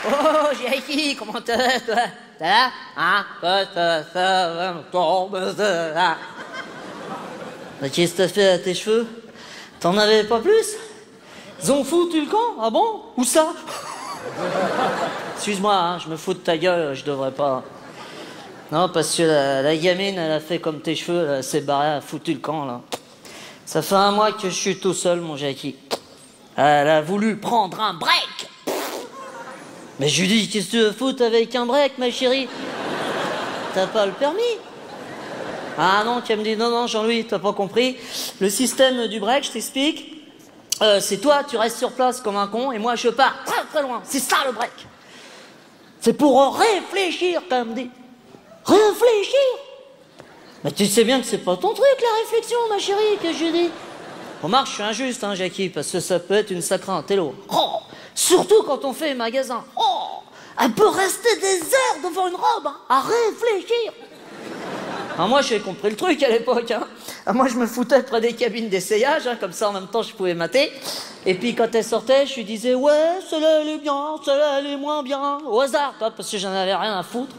Oh, Jackie, comment t'as, toi? T'as, hein? Ça tombe, ça. Qu'est-ce que t'as fait à tes cheveux? T'en avais pas plus? Ils ont foutu le camp? Ah bon? Où ça? Excuse-moi, hein, je me fous de ta gueule, je devrais pas. Non, parce que la gamine, elle a fait comme tes cheveux, elle s'est barrée, elle a foutu le camp, là. Ça fait 1 mois que je suis tout seul, mon Jackie. Elle a voulu prendre un break. Mais je lui dis, qu'est-ce que tu veux foutre avec un break, ma chérie? T'as pas le permis? Ah non, tu me dis, non, Jean-Louis, t'as pas compris. Le système du break, je t'explique. C'est toi, tu restes sur place comme un con, et moi, je pars très très loin. C'est ça, le break. C'est pour réfléchir, comme dit. Réfléchir? Mais tu sais bien que c'est pas ton truc, la réflexion, ma chérie, que je dis. Remarque, je suis injuste, hein, Jackie, parce que ça peut être une sacrée intello. Oh, surtout quand on fait magasin. Oh, elle peut rester des heures devant une robe, hein, à réfléchir. Ah, moi, j'ai compris le truc à l'époque. Hein. Ah, moi, je me foutais près des cabines d'essayage, hein, comme ça, en même temps, je pouvais mater. Et puis, quand elle sortait, je lui disais, ouais, celle-là, elle est bien, celle-là, elle est moins bien. Au hasard, toi, parce que j'en avais rien à foutre.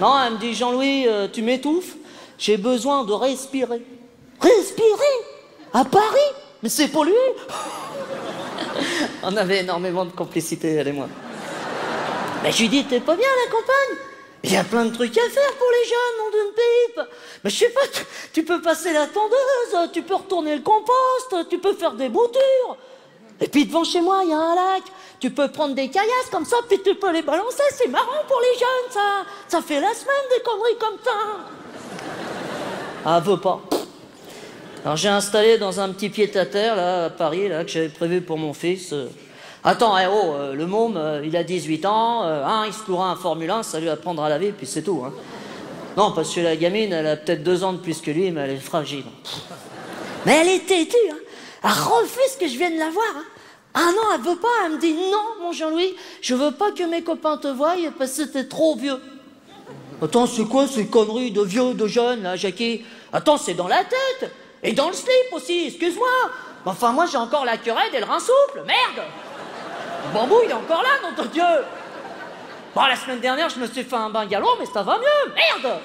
Non, elle me dit, Jean-Louis, tu m'étouffes, j'ai besoin de respirer. Respirer? À Paris? Mais c'est pollué. On avait énormément de complicité, elle et moi. Mais je lui dis, t'es pas bien à la campagne? Il y a plein de trucs à faire pour les jeunes, nom d'une pipe. Mais je sais pas, tu peux passer la tondeuse, tu peux retourner le compost, tu peux faire des boutures. Et puis devant chez moi, il y a un lac. Tu peux prendre des caillasses comme ça, puis tu peux les balancer. C'est marrant pour les jeunes, ça. Ça fait la semaine des conneries comme ça. Ah, veut pas. Alors j'ai installé dans un petit pied-à-terre, là, à Paris, là, que j'avais prévu pour mon fils. Attends, le môme, il a 18 ans, il se louera un Formule 1, ça lui apprendra la vie, puis c'est tout. Hein. Non, parce que la gamine, elle a peut-être 2 ans de plus que lui, mais elle est fragile. Mais elle est têtue, hein. Elle refuse que je vienne la voir. Hein. Ah non, elle veut pas, elle me dit, non, mon Jean-Louis, je veux pas que mes copains te voient parce que t'es trop vieux. Attends, c'est quoi ces conneries de vieux, de jeunes, là, Jackie? Attends, c'est dans la tête. Et dans le slip aussi, excuse-moi. Enfin, moi, j'ai encore la querelle et le rein souple, merde. Le bambou, il est encore là, nom de Dieu. Bon, la semaine dernière, je me suis fait un bain galop, mais ça va mieux, merde.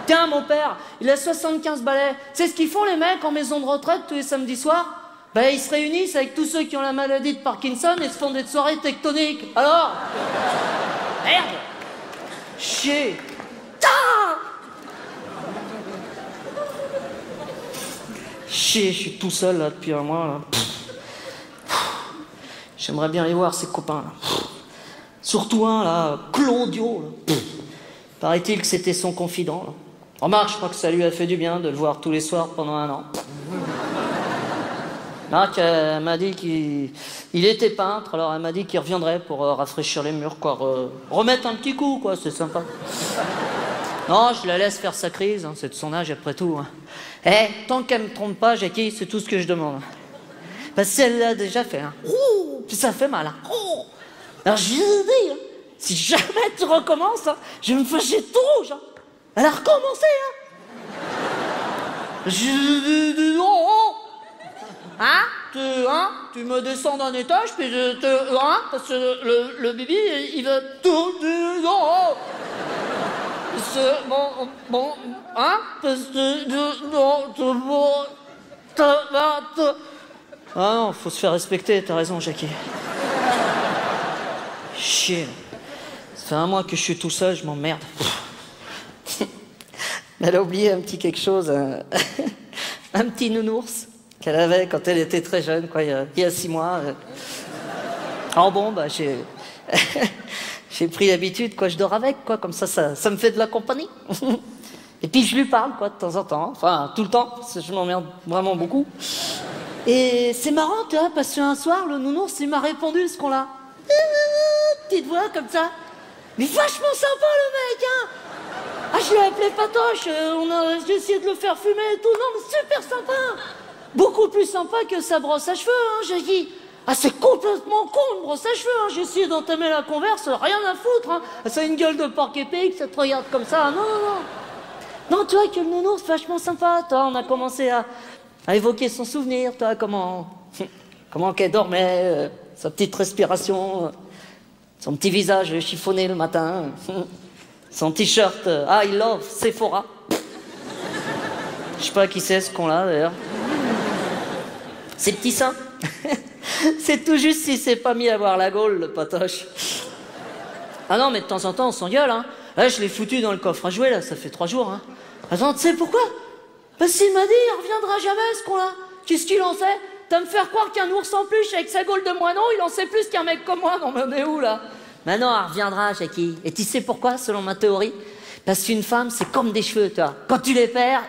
Tiens, mon père, il a 75 balais. Tu sais ce qu'ils font, les mecs, en maison de retraite, tous les samedis soirs? Ben, ils se réunissent avec tous ceux qui ont la maladie de Parkinson et se font des soirées tectoniques. Alors? Merde. Chier. Chier, je suis tout seul là depuis 1 mois. Là. J'aimerais bien aller voir ses copains. Là. Surtout un là, Claudio. Là. Paraît-il que c'était son confident. Là. Remarque, je crois que ça lui a fait du bien de le voir tous les soirs pendant 1 an. Marc m'a dit qu'il était peintre, alors elle m'a dit qu'il reviendrait pour rafraîchir les murs, quoi. Remettre un petit coup, quoi, c'est sympa. Non, je la laisse faire sa crise, hein, c'est de son âge après tout. Hein. Eh, tant qu'elle me trompe pas, Jackie, c'est tout ce que je demande. Parce qu'elle l'a déjà fait. Hein. Ouh, puis ça fait mal. Hein. Oh. Alors je lui ai dit, hein, si jamais tu recommences, hein, je vais me fâcher tout rouge. Hein. Elle a recommencé. Hein. Tu me descends d'un étage, puis parce que le bibi, il va tout Ah non, faut se faire respecter, t'as raison, Jackie. Chier. Ça fait 1 mois que je suis tout seul, je m'emmerde. Elle a oublié un petit quelque chose, un petit nounours qu'elle avait quand elle était très jeune, quoi, il y a 6 mois. Alors bon, bah j'ai pris l'habitude, quoi, je dors avec, quoi, comme ça me fait de la compagnie. Et puis je lui parle, quoi, de temps en temps, enfin tout le temps, parce que je m'emmerde vraiment beaucoup. Et c'est marrant, tu vois, parce qu'un soir, le nounours, il m'a répondu ce qu'on-là. Petite voix comme ça. Mais vachement sympa le mec, hein. Ah, je l'ai appelé Patoche, j'ai essayé de le faire fumer et tout, non mais super sympa. Beaucoup plus sympa que sa brosse à cheveux, hein, j'ai dit. Ah, c'est complètement con, une brosse à cheveux, hein. J'ai essayé d'entamer la converse, rien à foutre, hein. Ça a une gueule de porc épic, ça te regarde comme ça, non. Non, tu vois que le nounours, vachement sympa, toi, on a commencé à évoquer son souvenir, toi, comment qu'elle dormait, sa petite respiration, son petit visage chiffonné le matin, son t-shirt I love Sephora. Je sais pas qui c'est ce con-là, d'ailleurs. Ses petits seins. C'est tout juste s'il s'est pas mis à boire la gaule, le Patoche. Ah non, mais de temps en temps, on s'engueule, hein. Là, je l'ai foutu dans le coffre à jouer, là, ça fait 3 jours, hein. Attends, tu sais pourquoi? Parce qu'il m'a dit, il reviendra jamais, ce con-là. Qu'est-ce qu'il en sait? T'as me faire croire qu'un ours en peluche avec sa gaule de moineau, il en sait plus qu'un mec comme moi. Non, mais on est où, là? Maintenant, elle reviendra, Jackie. Et tu sais pourquoi, selon ma théorie? Parce qu'une femme, c'est comme des cheveux, toi. Quand tu les perds...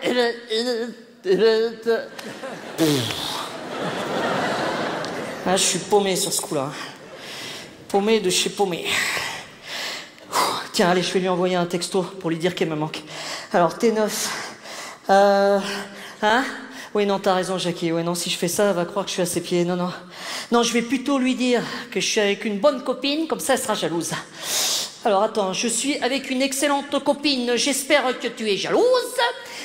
Ah, je suis paumé sur ce coup-là. Paumé de chez paumé. Tiens, allez, je vais lui envoyer un texto pour lui dire qu'elle me manque. Alors, T9. Hein? Oui, non, t'as raison, Jackie. Oui, non, si je fais ça, elle va croire que je suis à ses pieds. Non. Non, je vais plutôt lui dire que je suis avec une bonne copine, comme ça, elle sera jalouse. Alors, attends, je suis avec une excellente copine. J'espère que tu es jalouse.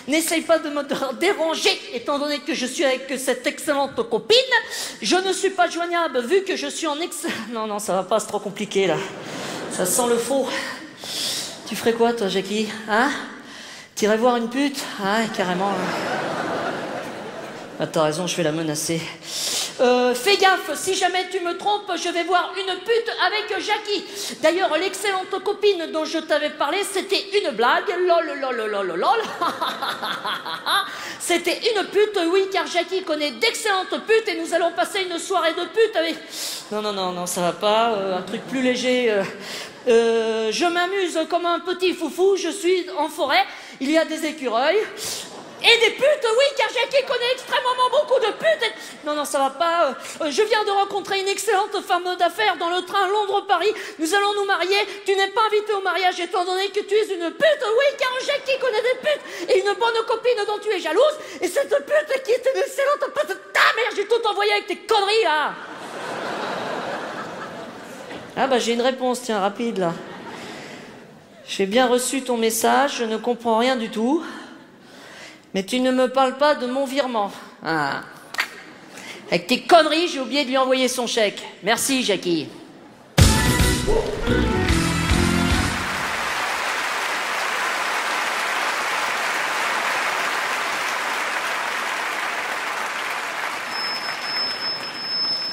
N'essaye pas de me déranger, étant donné que je suis avec cette excellente copine. Je ne suis pas joignable, vu que je suis en Non, ça va pas, c'est trop compliqué, là. Ça sent le faux. Tu ferais quoi, toi, Jackie? Hein? T'irais voir une pute? Ah, carrément. Ah, t'as raison, je vais la menacer. Fais gaffe, si jamais tu me trompes, je vais voir une pute avec Jackie. D'ailleurs, l'excellente copine dont je t'avais parlé, c'était une blague. Lol. C'était une pute, oui, car Jackie connaît d'excellentes putes et nous allons passer une soirée de pute avec... Non, ça va pas. Un truc plus léger. Je m'amuse comme un petit foufou, je suis en forêt, il y a des écureuils... Et des putes, oui, car Jackie connaît extrêmement beaucoup de putes. Non, ça va pas. Je viens de rencontrer une excellente femme d'affaires dans le train Londres-Paris. Nous allons nous marier. Tu n'es pas invité au mariage étant donné que tu es une pute. Oui, car Jackie connaît des putes et une bonne copine dont tu es jalouse. Et cette pute qui est une excellente pute. Ta mère, j'ai tout envoyé avec tes conneries, là. Ah bah j'ai une réponse, tiens, rapide, là. J'ai bien reçu ton message, je ne comprends rien du tout. Mais tu ne me parles pas de mon virement. Ah. Avec tes conneries, j'ai oublié de lui envoyer son chèque. Merci, Jackie.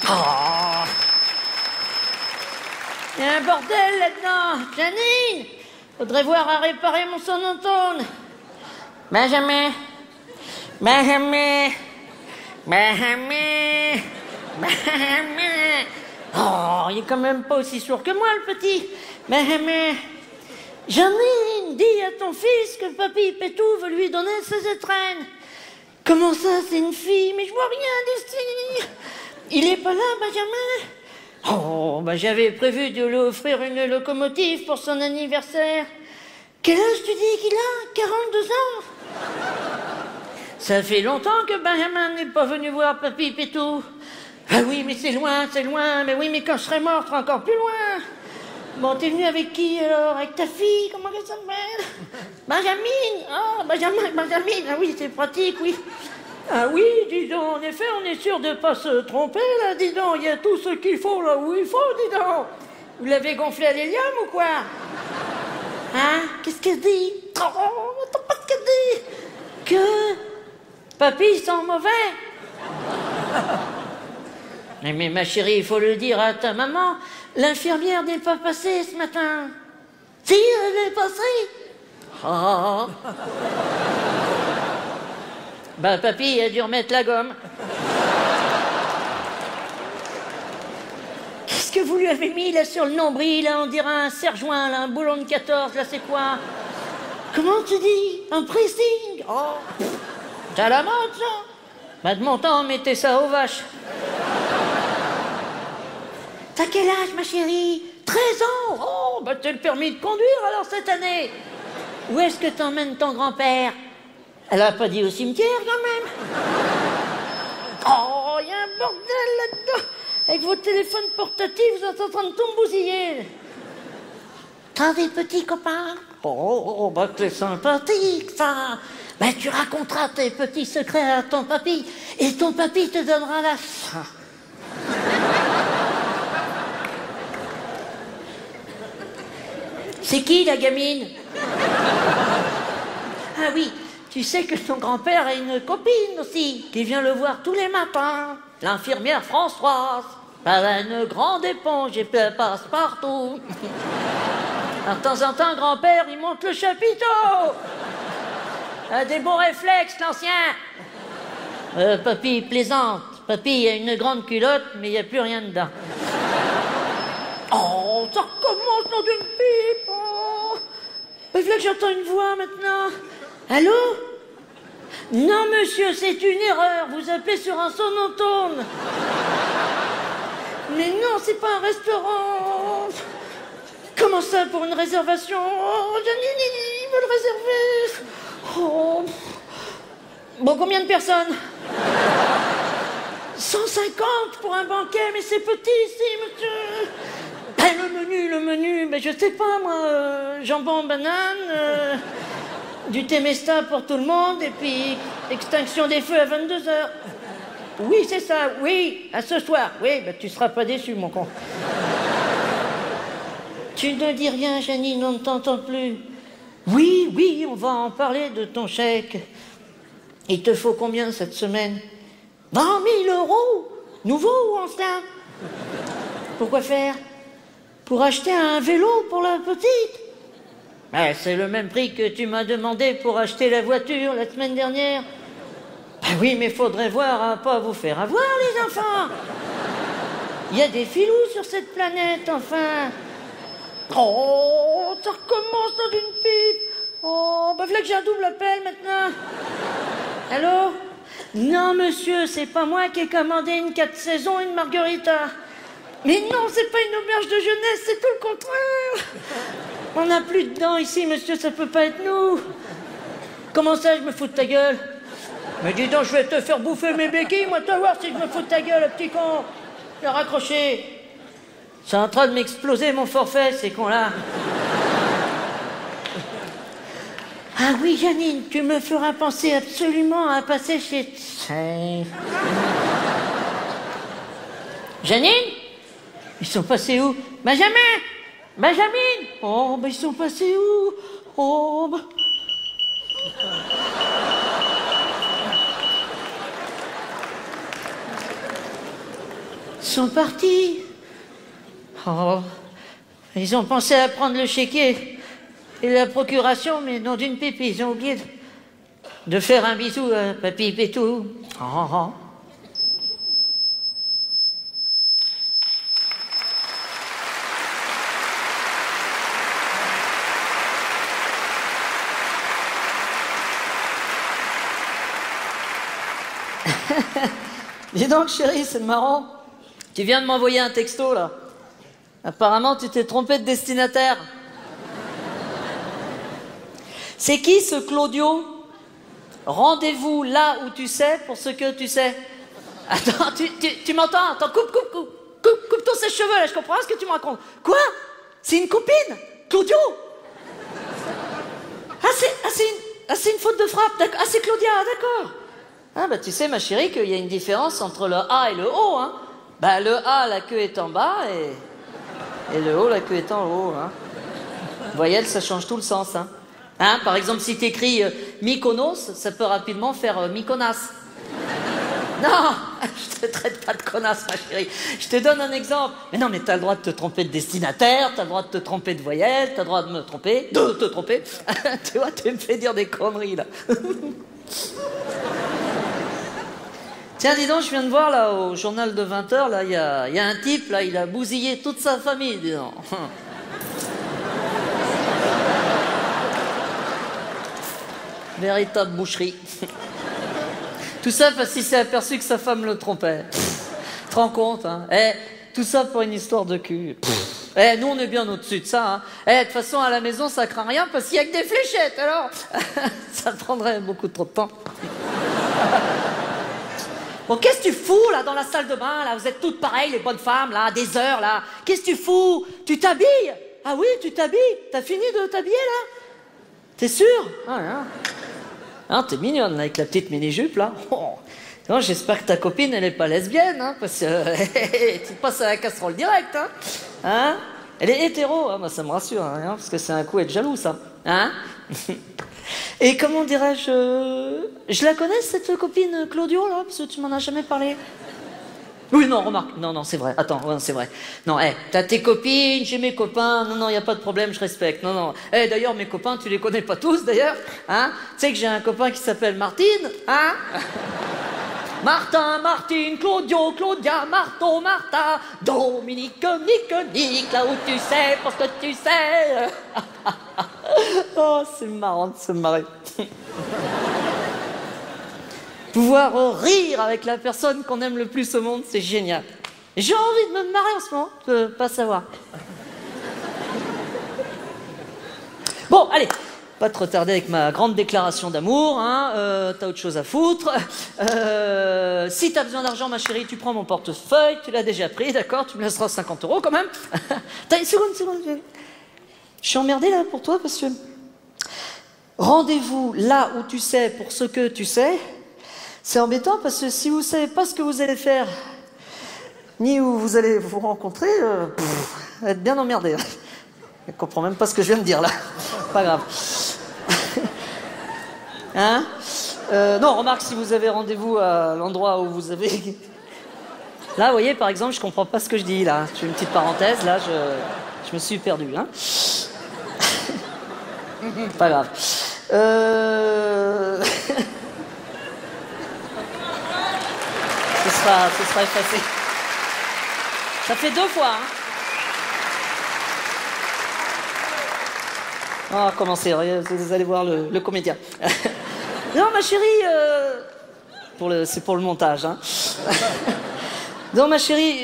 Oh. Il y a un bordel là-dedans. Janine, faudrait voir à réparer mon sonotone. Benjamin. Oh, il est quand même pas aussi sourd que moi, le petit. Janine, dis à ton fils que papy Pétou veut lui donner ses étrennes. Comment ça, c'est une fille? Mais je vois rien d'ici. Il est pas là, Benjamin? Oh, bah j'avais prévu de lui offrir une locomotive pour son anniversaire. Quel âge tu dis qu'il a? 42 ans? Ça fait longtemps que Benjamin n'est pas venu voir papy Pétou. Ah oui, mais c'est loin, c'est loin. Mais oui, mais quand je serai mort, tu seras encore plus loin. Bon, t'es venu avec qui alors? Avec ta fille? Comment elle s'appelle? Benjamin. Ah, Benjamin. Ah oui, c'est pratique, oui. Ah oui, dis donc, en effet, on est sûr de ne pas se tromper, là, dis donc. Il y a tout ce qu'il faut là où il faut, dis donc. Vous l'avez gonflé à l'hélium ou quoi? Hein? Qu'est-ce qu'elle dit? Oh, attends pas ce qu'elle dit. Que papy sent mauvais. Mais ma chérie, il faut le dire à ta maman, l'infirmière n'est pas passée ce matin. Si, elle est passée. Oh. Bah, papy a dû remettre la gomme. Qu'est-ce que vous lui avez mis là sur le nombril, là, on dirait un serre-joint, là, un boulon de 14, là, c'est quoi? Comment tu dis? Un pressing? Oh, t'as la mode, ça? Bah, de mon temps, mettez ça aux vaches. T'as quel âge, ma chérie? 13 ans? Oh, bah t'as le permis de conduire, alors, cette année. Où est-ce que t'emmènes ton grand-père? Elle a pas dit au cimetière, quand même. Oh, il y a un bordel là-dedans. Avec vos téléphones portatifs, vous êtes en train de tout bousiller. T'as des petits copains? Oh, bah c'est sympathique, ça. Bah tu raconteras tes petits secrets à ton papy, et ton papy te donnera la... C'est qui, la gamine? Ah oui, tu sais que ton grand-père a une copine aussi, qui vient le voir tous les matins. L'infirmière Françoise. Elle a une grande éponge et puis elle passe partout. De temps en temps, grand-père, il monte le chapiteau. Elle a des bons réflexes, l'ancien. Papy plaisante. Papy a une grande culotte, mais il n'y a plus rien dedans. Oh, ça recommence dans une pipe. Oh. Mais voilà que j'entends une voix maintenant. Allô? Non, monsieur, c'est une erreur. Vous appelez sur un sonotone. Mais non, c'est pas un restaurant. Comment ça, pour une réservation? Oh, Janine, ils veulent réserver. Oh. Bon, combien de personnes? 150 pour un banquet, mais c'est petit ici, monsieur. Le menu, mais je sais pas, moi, jambon, banane, du Temesta pour tout le monde, et puis extinction des feux à 22h. Oui, c'est ça, oui, à ce soir. Oui, bah, tu seras pas déçu, mon con. Tu ne dis rien, Janine, on ne t'entend plus. Oui, on va en parler de ton chèque. Il te faut combien cette semaine? 20 000 €. Nouveau ou ancien? Pourquoi faire? Pour acheter un vélo pour la petite? Ah, c'est le même prix que tu m'as demandé pour acheter la voiture la semaine dernière. Ah oui, mais faudrait voir à pas vous faire avoir, les enfants. Il y a des filous sur cette planète, enfin. Oh, ça recommence dans une pipe. Oh, bah voilà que j'ai un double appel maintenant. Allô? Non, monsieur, c'est pas moi qui ai commandé une 4 saisons et une margarita. Mais non, c'est pas une auberge de jeunesse, c'est tout le contraire. On n'a plus de dents ici, monsieur, ça peut pas être nous. Comment ça, je me fous de ta gueule? Mais dis donc, je vais te faire bouffer mes béquilles, moi, tu vas voir si je me fous de ta gueule, le petit con. Je l'ai raccroché. C'est en train de m'exploser mon forfait, ces cons-là. Ah oui, Janine, tu me feras penser absolument à passer chez... Janine? Ils sont passés où? Benjamin! Oh, ben ils sont passés où? Oh, ben... Ils sont partis. Oh, ils ont pensé à prendre le chéquier et la procuration, mais non d'une pipe, ils ont oublié de faire un bisou à papy Pétou. Oh. Dis donc, chérie, c'est marrant. Tu viens de m'envoyer un texto, là. Apparemment, tu t'es trompé de destinataire. C'est qui, ce Claudio? Rendez-vous là où tu sais pour ce que tu sais. Attends, tu m'entends? Attends, coupe ton sèche-cheveux, là, je comprends pas ce que tu me racontes. Quoi? C'est une copine? Claudio? C'est une faute de frappe, d'accord. Ah, c'est Claudia, d'accord. Ah, bah, tu sais, ma chérie, qu'il y a une différence entre le A et le O, hein. Bah, le A, la queue est en bas, et le O, la queue est en haut, hein. Voyelle, ça change tout le sens, hein. Hein, par exemple, si t'écris Mykonos, ça peut rapidement faire Mykonas. Non, je te traite pas de connasse, ma chérie. Je te donne un exemple. Mais non, mais t'as le droit de te tromper de destinataire, t'as le droit de te tromper de voyelle, t'as le droit de te tromper. Tu vois, tu me fais dire des conneries, là. Tiens, dis donc, je viens de voir, là, au journal de 20h, là, il y a un type, là, il a bousillé toute sa famille, dis donc. Véritable boucherie. Tout ça parce qu'il s'est aperçu que sa femme le trompait. Tu te rends compte, hein? Tout ça pour une histoire de cul. Nous, on est bien au-dessus de ça, hein. De toute façon, à la maison, ça craint rien parce qu'il n'y a que des fléchettes, alors. Ça prendrait beaucoup trop de temps. Bon, qu'est-ce que tu fous, là, dans la salle de bain, là? Vous êtes toutes pareilles, les bonnes femmes, là, des heures, là. Qu'est-ce que tu fous? Tu t'habilles? Ah oui, tu t'habilles? T'as fini de t'habiller, là? T'es sûr? Ah, hein. Hein, t'es mignonne, là, avec la petite mini-jupe, là. Oh. Non, j'espère que ta copine, elle est pas lesbienne, hein, parce que tu passes à la casserole direct, hein. Hein? Elle est hétéro, hein, bah, ça me rassure, hein, parce que c'est un coup être jaloux, ça. Hein? Et comment dirais-je... Je la connais, cette copine Claudio, là, parce que tu m'en as jamais parlé. Oui, non, remarque, non, c'est vrai, attends, ouais, c'est vrai. Non, t'as tes copines, j'ai mes copains, non, y a pas de problème, je respecte, non. D'ailleurs, mes copains, tu les connais pas tous, d'ailleurs, hein? Tu sais que j'ai un copain qui s'appelle Martine, hein? Martin, Martine, Claudio, Claudia, Marteau, Martha, Dominique, Nick, là où tu sais, parce que tu sais. Oh, c'est marrant de se marrer. Pouvoir rire avec la personne qu'on aime le plus au monde, c'est génial. J'ai envie de me marrer en ce moment, je peux pas savoir. Bon, allez, pas trop tarder avec ma grande déclaration d'amour, hein, t'as autre chose à foutre. Si t'as besoin d'argent, ma chérie, tu prends mon portefeuille, tu l'as déjà pris, d'accord, tu me laisseras 50 € quand même. T'as une seconde. Je suis emmerdée là pour toi parce que... Rendez-vous là où tu sais pour ce que tu sais. C'est embêtant parce que si vous savez pas ce que vous allez faire, ni où vous allez vous rencontrer, vous êtes bien emmerdé. Je comprends même pas ce que je viens de dire là. Pas grave. Hein? Non, remarque, si vous avez rendez-vous à l'endroit où vous avez... Là, vous voyez, par exemple, je comprends pas ce que je dis là. Je fais une petite parenthèse, là, je me suis perdu. Hein? Pas grave. Ce sera effacé. Ça fait 2 fois, hein. On va recommencer, vous allez voir le comédien. Non, ma chérie, c'est pour le montage, hein. Non, ma chérie,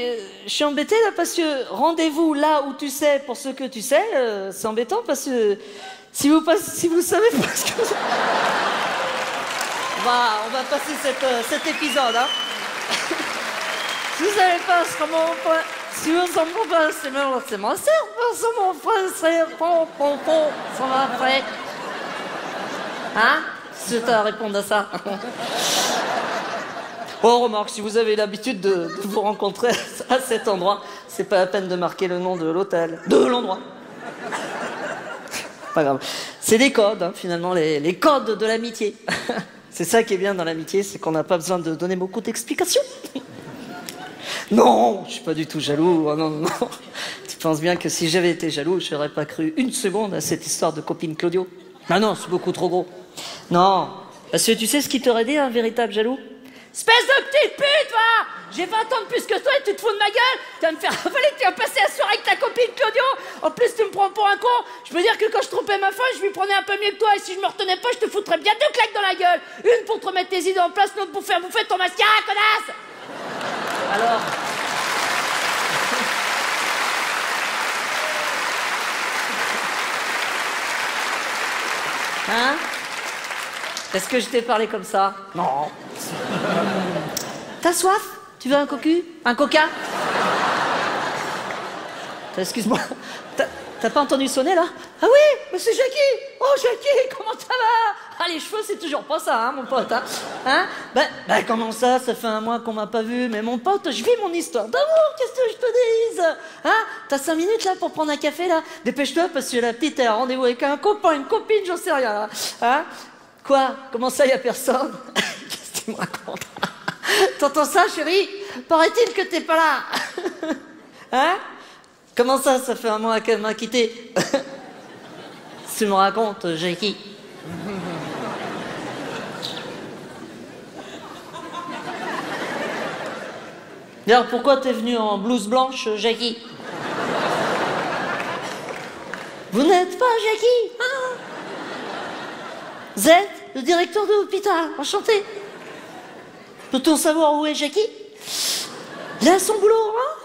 je suis embêtée là parce que rendez-vous là où tu sais pour ce que tu sais, c'est embêtant parce que si vous savez pas ce que... On va passer cet épisode, hein. Si vous savez pas comment on peut... Si vous en pouvez pas, c'est mon cerveau, mon frère, c'est ça va après. Hein? Si tu as à répondre à ça. Bon, remarque, si vous avez l'habitude de vous rencontrer à cet endroit, c'est pas la peine de marquer le nom de l'hôtel, de l'endroit. Pas grave. C'est des codes, hein, finalement, les codes de l'amitié. C'est ça qui est bien dans l'amitié, c'est qu'on n'a pas besoin de donner beaucoup d'explications. Non, je suis pas du tout jaloux. Oh, non. Tu penses bien que si j'avais été jaloux, je n'aurais pas cru une seconde à cette histoire de copine Claudio. Non, c'est beaucoup trop gros. Non, parce que tu sais ce qui t'aurait dit un véritable jaloux? Espèce de petite pute, va! J'ai 20 ans de plus que toi et tu te fous de ma gueule. Tu vas me faire avaler, tu vas passer la soirée avec ta copine Claudio. En plus, tu me prends pour un con. Je peux dire que quand je trompais ma femme, je lui prenais un peu mieux que toi. Et si je me retenais pas, je te foutrais bien 2 claques dans la gueule. Une pour te remettre tes idées en place, l'autre pour faire bouffer ton mascara, connasse! Alors... Hein? Est-ce que je t'ai parlé comme ça? Non. T'as soif? Tu veux un cocu? Un coca? Excuse-moi. T'as pas entendu sonner là? Ah oui, mais c'est Jackie! Oh Jackie, comment ça va? Ah les cheveux c'est toujours pas ça, hein, mon pote, hein? Ben comment ça? Ça fait un mois qu'on m'a pas vu, mais mon pote, je vis mon histoire d'amour, qu'est-ce que je te dise? Hein? T'as 5 minutes là pour prendre un café là? Dépêche-toi parce que la petite est à rendez-vous avec un copain, une copine, j'en sais rien là. Hein? Quoi? Comment ça y a personne? Qu'est-ce que tu me racontes? T'entends ça chérie? Paraît-il que t'es pas là? Hein? Comment ça fait un mois qu'elle m'a quitté? Tu me racontes, Jackie. D'ailleurs, pourquoi t'es venu en blouse blanche, Jackie? Vous n'êtes pas Jackie, hein? Vous êtes le directeur de l'hôpital, enchanté. Peut-on savoir où est Jackie? Il a son boulot, hein?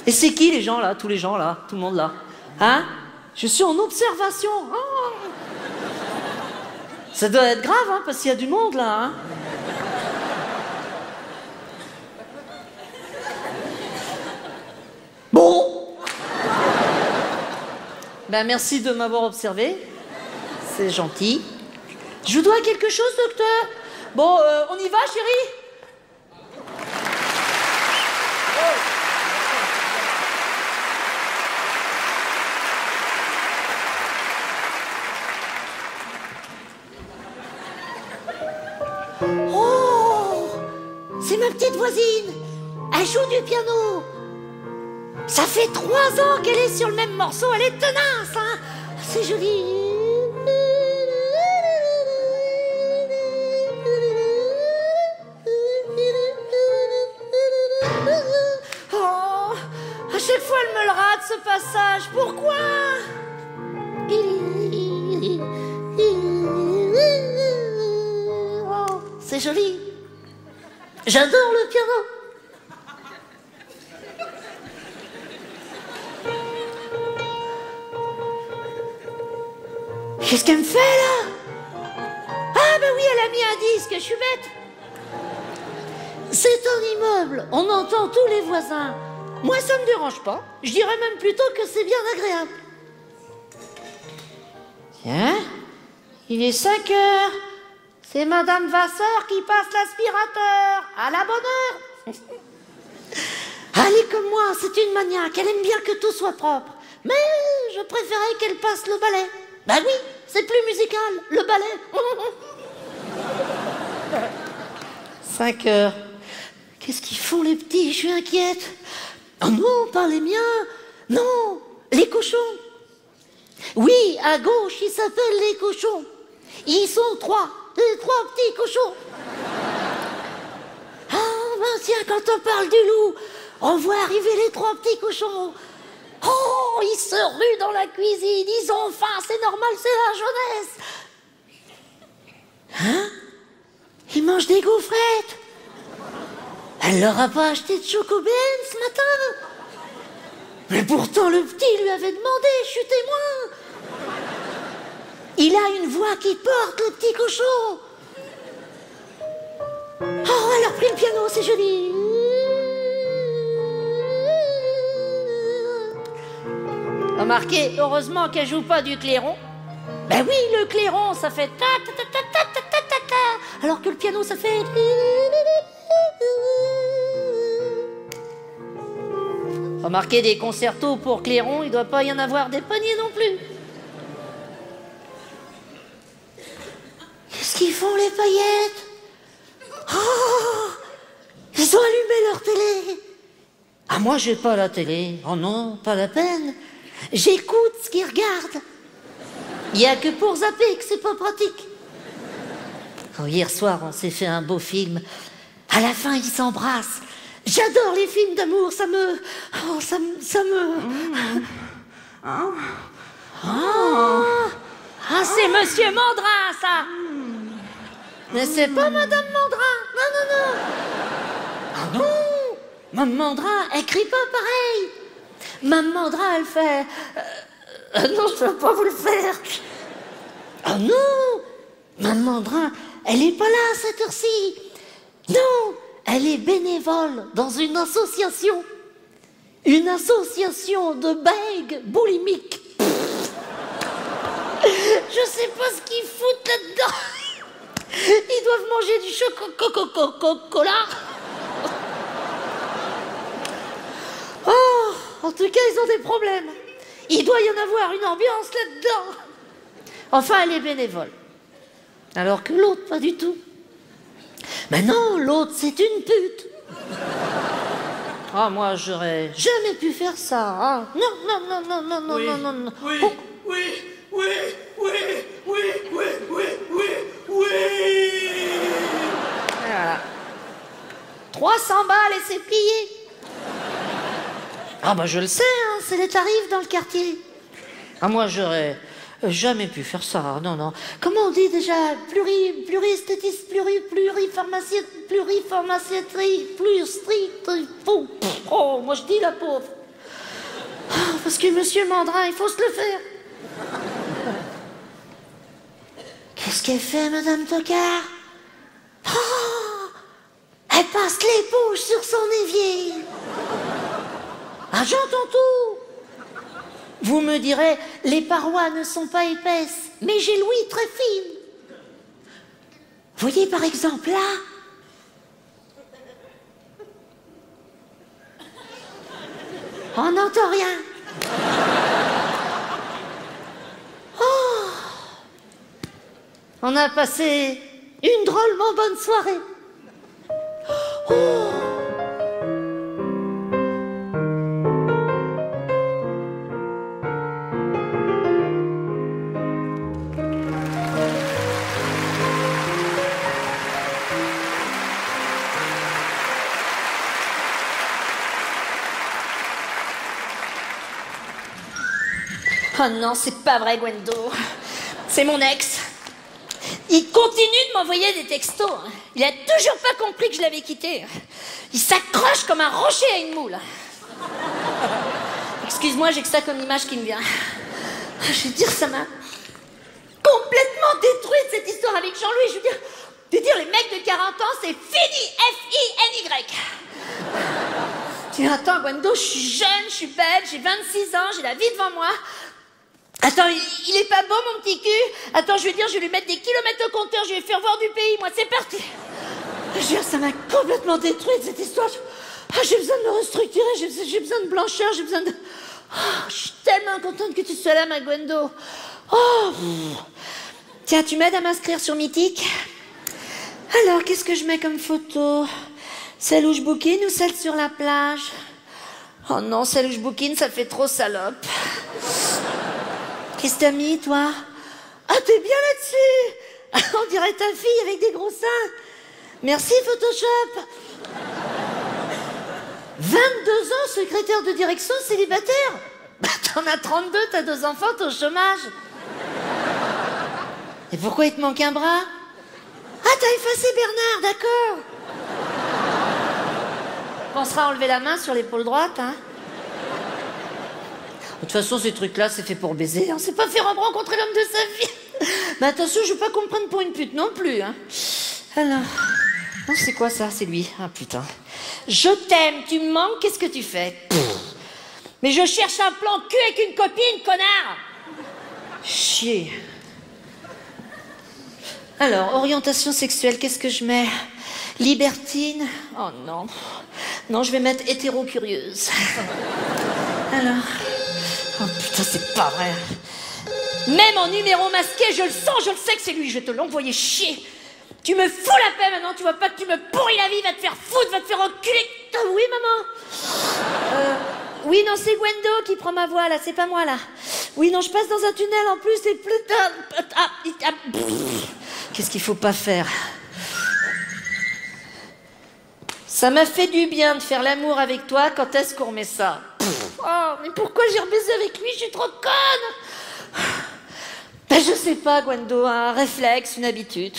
Et c'est qui les gens là, tous les gens là, tout le monde là? Hein? Je suis en observation. Oh. Ça doit être grave, hein, parce qu'il y a du monde là. Hein? Bon. Ben merci de m'avoir observé. C'est gentil. Je vous dois quelque chose, docteur? Bon, on y va, chérie? Oh, c'est ma petite voisine. Elle joue du piano. Ça fait 3 ans qu'elle est sur le même morceau. Elle est tenace, hein. C'est joli. Oh, à chaque fois elle me le rate ce passage. Pourquoi? Oh, c'est joli. J'adore le piano. Qu'est-ce qu'elle me fait là? Ah ben oui, elle a mis un disque, je suis bête. C'est un immeuble, on entend tous les voisins. Moi ça me dérange pas, je dirais même plutôt que c'est bien agréable. Tiens, il est 5 heures. C'est Madame Vasseur qui passe l'aspirateur. À la bonne heure. Elle est comme moi, c'est une maniaque, elle aime bien que tout soit propre. Mais je préférais qu'elle passe le balai. Ben oui, c'est plus musical, le balai. 5 heures. Qu'est-ce qu'ils font les petits? Je suis inquiète. Oh non, pas les miens. Non, les cochons. Oui, à gauche, ils s'appellent les cochons. Ils sont 3, les 3 petits cochons. Ah, ben tiens, quand on parle du loup, on voit arriver les 3 petits cochons. Oh, ils se ruent dans la cuisine, ils ont faim, c'est normal, c'est la jeunesse. Hein? Ils mangent des gaufrettes. Elle leur a pas acheté de chocobène ce matin? Mais pourtant le petit lui avait demandé, je suis témoin. Il a une voix qui porte, le petit cochon. Oh, elle a repris le piano, c'est joli. Remarquez, heureusement qu'elle joue pas du clairon. Ben oui, le clairon, ça fait ta ta ta ta ta ta ta ta ta, alors que le piano, ça fait... Remarquez, des concertos pour clairon, il doit pas y en avoir des paniers non plus. Qu'est-ce qu'ils font, les paillettes? Oh, ils ont allumé leur télé. Ah, moi, j'ai pas la télé. Oh non, pas la peine. J'écoute ce qu'ils regardent. Il n'y a que pour zapper que c'est pas pratique. Oh, hier soir, on s'est fait un beau film. À la fin, ils s'embrassent. J'adore les films d'amour, ça me... Oh, ça me... Ah, c'est Monsieur Mandrin, ça. Mais c'est pas Madame Mandrin. Non, non, non. Ah non. Mme Mandrin, elle crie pas pareil. Mme Mandrin, elle fait... non, je peux pas vous le faire. Oh non. Mme Mandrin, elle est pas là à cette heure-ci. Non, elle est bénévole dans une association. Une association de bègues boulimiques. Je sais pas ce qu'ils foutent là-dedans. Ils doivent manger du chocolat. Oh, en tout cas, ils ont des problèmes. Il doit y en avoir une ambiance là-dedans. Enfin, elle est bénévole. Alors que l'autre, pas du tout. Mais non, l'autre, c'est une pute. Ah, moi, j'aurais jamais pu faire ça. Hein. Non, non, non, non, non, non, Oui, non, non, non. oui, Oh. oui, oui, oui, oui, oui, oui, oui, oui. Voilà. 300 balles et c'est plié. Ah bah je le sais, hein, c'est les tarifs dans le quartier. Ah moi j'aurais jamais pu faire ça, non, non. Comment on dit déjà pluriesthétiste, pluripharmacieterie, plus strict, oh, moi je dis la pauvre. Oh, parce que Monsieur Mandrin, il faut se le faire. Qu'est-ce qu'elle fait, Madame Tocard? Oh, elle passe l'éponge sur son évier. Ah, j'entends tout. Vous me direz, les parois ne sont pas épaisses, mais j'ai l'ouïe très fine. Voyez par exemple là. On n'entend rien. Oh. On a passé une drôlement bonne soirée. Oh. Oh non, c'est pas vrai, Gwendo. C'est mon ex. Il continue de m'envoyer des textos. Il a toujours pas compris que je l'avais quitté. Il s'accroche comme un rocher à une moule. Excuse-moi, j'ai que ça comme image qui me vient. Je veux dire, ça m'a complètement détruite cette histoire avec Jean-Louis. Je veux dire, les mecs de 40 ans, c'est fini. F-I-N-Y. Tiens, attends, Gwendo, je suis jeune, je suis belle, j'ai 26 ans, j'ai la vie devant moi. Attends, il est pas beau, mon petit cul? Attends, je vais lui mettre des kilomètres au compteur, je vais faire voir du pays, moi, c'est parti. Je veux dire, ça m'a complètement détruite, cette histoire. Ah, j'ai besoin de me restructurer, j'ai besoin de blancheur, j'ai besoin de... Oh, je suis tellement contente que tu sois là, ma Gwendo. Oh. Tiens, tu m'aides à m'inscrire sur Mythique? Alors, qu'est-ce que je mets comme photo? Celle où je bouquine ou celle sur la plage? Oh non, celle où je bouquine, ça fait trop salope. Qu'est-ce que t'as mis, toi? Ah, t'es bien là-dessus. On dirait ta fille avec des gros seins. Merci, Photoshop. 22 ans, secrétaire de direction, célibataire. Bah, t'en as 32, t'as 2 enfants, t'es au chômage. Et pourquoi il te manque un bras? Ah, t'as effacé Bernard, d'accord. Pensera à enlever la main sur l'épaule droite, hein. De toute façon, ces trucs-là, c'est fait pour baiser. On sait pas faire rencontrer l'homme de sa vie. Mais attention, je veux pas qu'on me prenne pour une pute non plus, hein. Alors... Non, c'est quoi ça? C'est lui. Ah, putain. Je t'aime, tu me manques, qu'est-ce que tu fais? Mais je cherche un plan cul avec une copine, connard. Chier. Alors, orientation sexuelle, qu'est-ce que je mets? Libertine? Oh non. Non, je vais mettre hétéro-curieuse. Alors... Oh putain, c'est pas vrai. Même en numéro masqué, je le sens, je le sais que c'est lui, je vais te l'envoyer chier. Tu me fous la paix maintenant, tu vois pas que tu me pourris la vie, va te faire foutre, va te faire enculer. Oh, oui, maman. Oui, non, c'est Gwendo qui prend ma voix, là, c'est pas moi, là. Oui, non, je passe dans un tunnel en plus, et plus... Qu'est-ce qu'il faut pas faire? Ça m'a fait du bien de faire l'amour avec toi, quand est-ce qu'on remet ça? Oh, mais pourquoi j'ai rebaisé avec lui? Je suis trop conne. Ben, je sais pas, Gwendo, un réflexe, une habitude.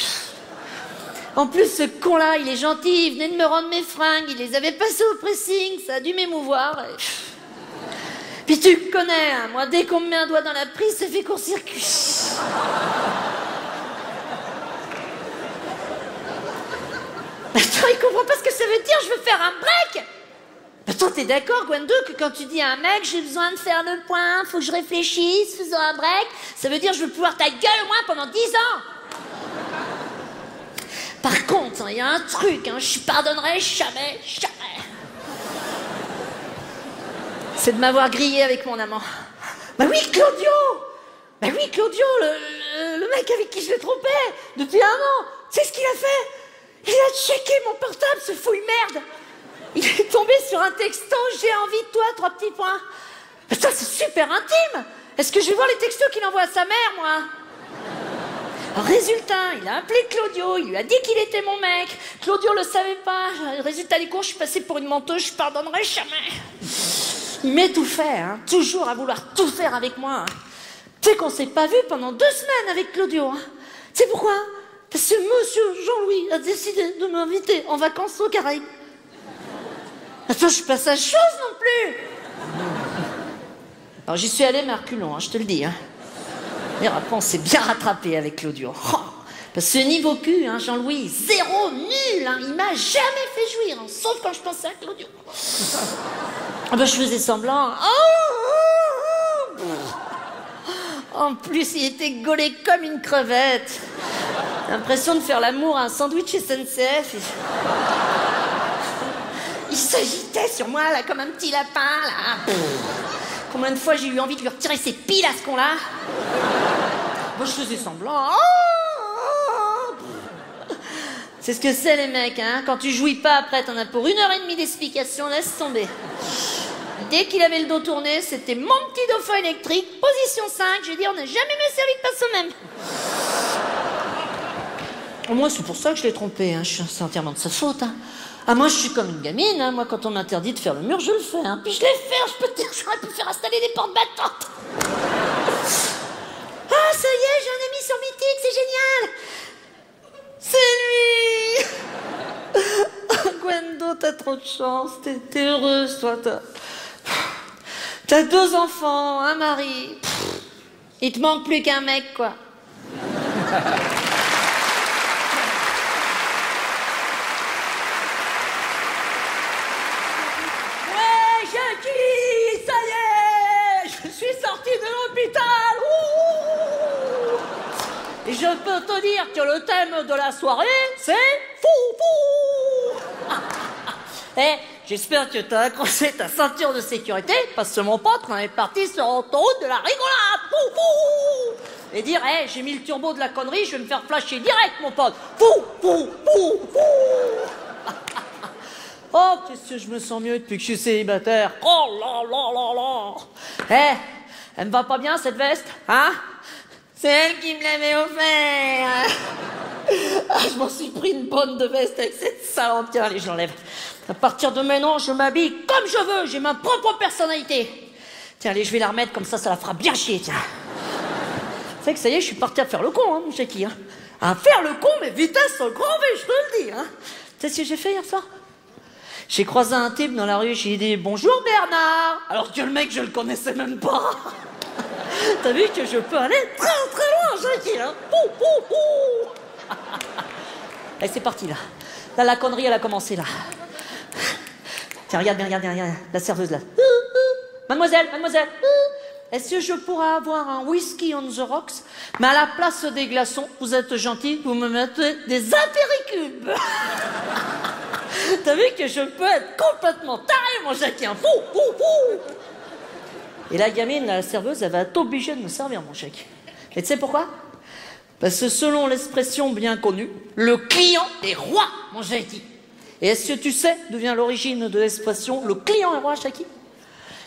En plus, ce con-là, il est gentil, il venait de me rendre mes fringues, il les avait passées au pressing, ça a dû m'émouvoir. Et... Puis tu me connais, hein, moi, dès qu'on me met un doigt dans la prise, ça fait court-circuit. Attends, il comprend pas ce que ça veut dire, je veux faire un break. Attends, t'es d'accord, Gwendo, que quand tu dis à un mec, j'ai besoin de faire le point, faut que je réfléchisse, faisons un break, ça veut dire je veux pouvoir ta gueule au moins pendant 10 ans. Par contre, il y a un truc, hein, je pardonnerai jamais, jamais. C'est de m'avoir grillé avec mon amant. Bah oui, Claudio. Bah oui, Claudio, le mec avec qui je l'ai trompé depuis 1 an. Tu sais ce qu'il a fait? Il a checké mon portable, ce fouille merde. Il est tombé sur un texto, j'ai envie de toi, 3 petits points. Mais ça, c'est super intime. Est-ce que je vais voir les textos qu'il envoie à sa mère, moi? Résultat, il a appelé Claudio, il lui a dit qu'il était mon mec. Claudio le savait pas. Résultat des cours, je suis passée pour une menteuse, je pardonnerai jamais. Il m'est tout fait, hein, toujours à vouloir tout faire avec moi. Hein. Tu sais qu'on s'est pas vu pendant 2 semaines avec Claudio. Hein. Tu sais pourquoi? Parce que monsieur Jean-Louis a décidé de m'inviter en vacances aux Caraïbes. Attends, je suis pas sa chose non plus. Alors j'y suis allée, mais à reculons, hein, je te le dis. Hein. Et après, on s'est bien rattrapé avec Claudio. Oh, parce que niveau cul, hein, Jean-Louis, 0, nul. Hein, il m'a jamais fait jouir, hein, sauf quand je pensais à Claudio. Ah ben, je faisais semblant. En plus, il était gaulé comme une crevette. L'impression de faire l'amour à un sandwich SNCF. Il s'agitait sur moi, là, comme un petit lapin, là. Combien de fois j'ai eu envie de lui retirer ses piles à ce con-là? Moi, je faisais semblant. C'est ce que c'est, les mecs, hein. Quand tu jouis pas, après, t'en as pour 1h30 d'explication, laisse tomber. Dès qu'il avait le dos tourné, c'était mon petit dauphin électrique, position 5. J'ai dit, on n'a jamais mieux servi que pas soi-même. Au moins, c'est pour ça que je l'ai trompé, hein. C'est entièrement de sa faute, hein. Ah, moi, je suis comme une gamine, hein. Moi, quand on m'interdit de faire le mur, je le fais, hein. Puis je l'ai fait, je peux te dire, j'aurais pu faire installer des portes battantes. Ah, ça y est, j'ai un ami sur Mythique, c'est génial. C'est lui. Gwendo, t'as trop de chance, t'es heureuse, toi, t'as 2 enfants, un mari. Il te manque plus qu'un mec, quoi. Jackie, ça y est, je suis sortie de l'hôpital. Et je peux te dire que le thème de la soirée, c'est fou. Eh, j'espère que t'as accroché ta ceinture de sécurité, parce que mon pote, on est parti sur l'autoroute de la rigolade. Et dire, hey, j'ai mis le turbo de la connerie, je vais me faire flasher direct, mon pote. Fou. Oh, qu'est-ce que je me sens mieux depuis que je suis célibataire. Oh là. Eh, elle me va pas bien, cette veste, hein? C'est elle qui me l'avait offert. Ah, je m'en suis pris une bonne de veste avec cette salope. Tiens, allez, je l'enlève. À partir de maintenant, je m'habille comme je veux. J'ai ma propre personnalité. Tiens, allez, je vais la remettre, comme ça la fera bien chier, tiens. C'est vrai que ça y est, je suis parti à faire le con, hein, mon Jackie. Hein. À faire le con, mais vitesse au grand V, je te le dis. Hein. Tu sais ce que j'ai fait hier soir? J'ai croisé un type dans la rue, j'ai dit « Bonjour Bernard !» Alors que le mec, je le connaissais même pas. T'as vu que je peux aller très loin, Jackie, hein. Allez, c'est parti, là. Là, la connerie, elle a commencé, là. Tiens, regarde bien, la serveuse, là. Mademoiselle, est-ce que je pourrais avoir un whisky on the rocks? Mais à la place des glaçons, vous êtes gentil, vous me mettez des apéricubes. T'as vu que je peux être complètement taré, mon Jackie, hein. Et la gamine, la serveuse, elle va être obligée de me servir, mon Jackie. Et tu sais pourquoi? Parce que selon l'expression bien connue, le client est roi, mon Jackie. Et est-ce que tu sais d'où vient l'origine de l'expression « le client est roi », Jackie?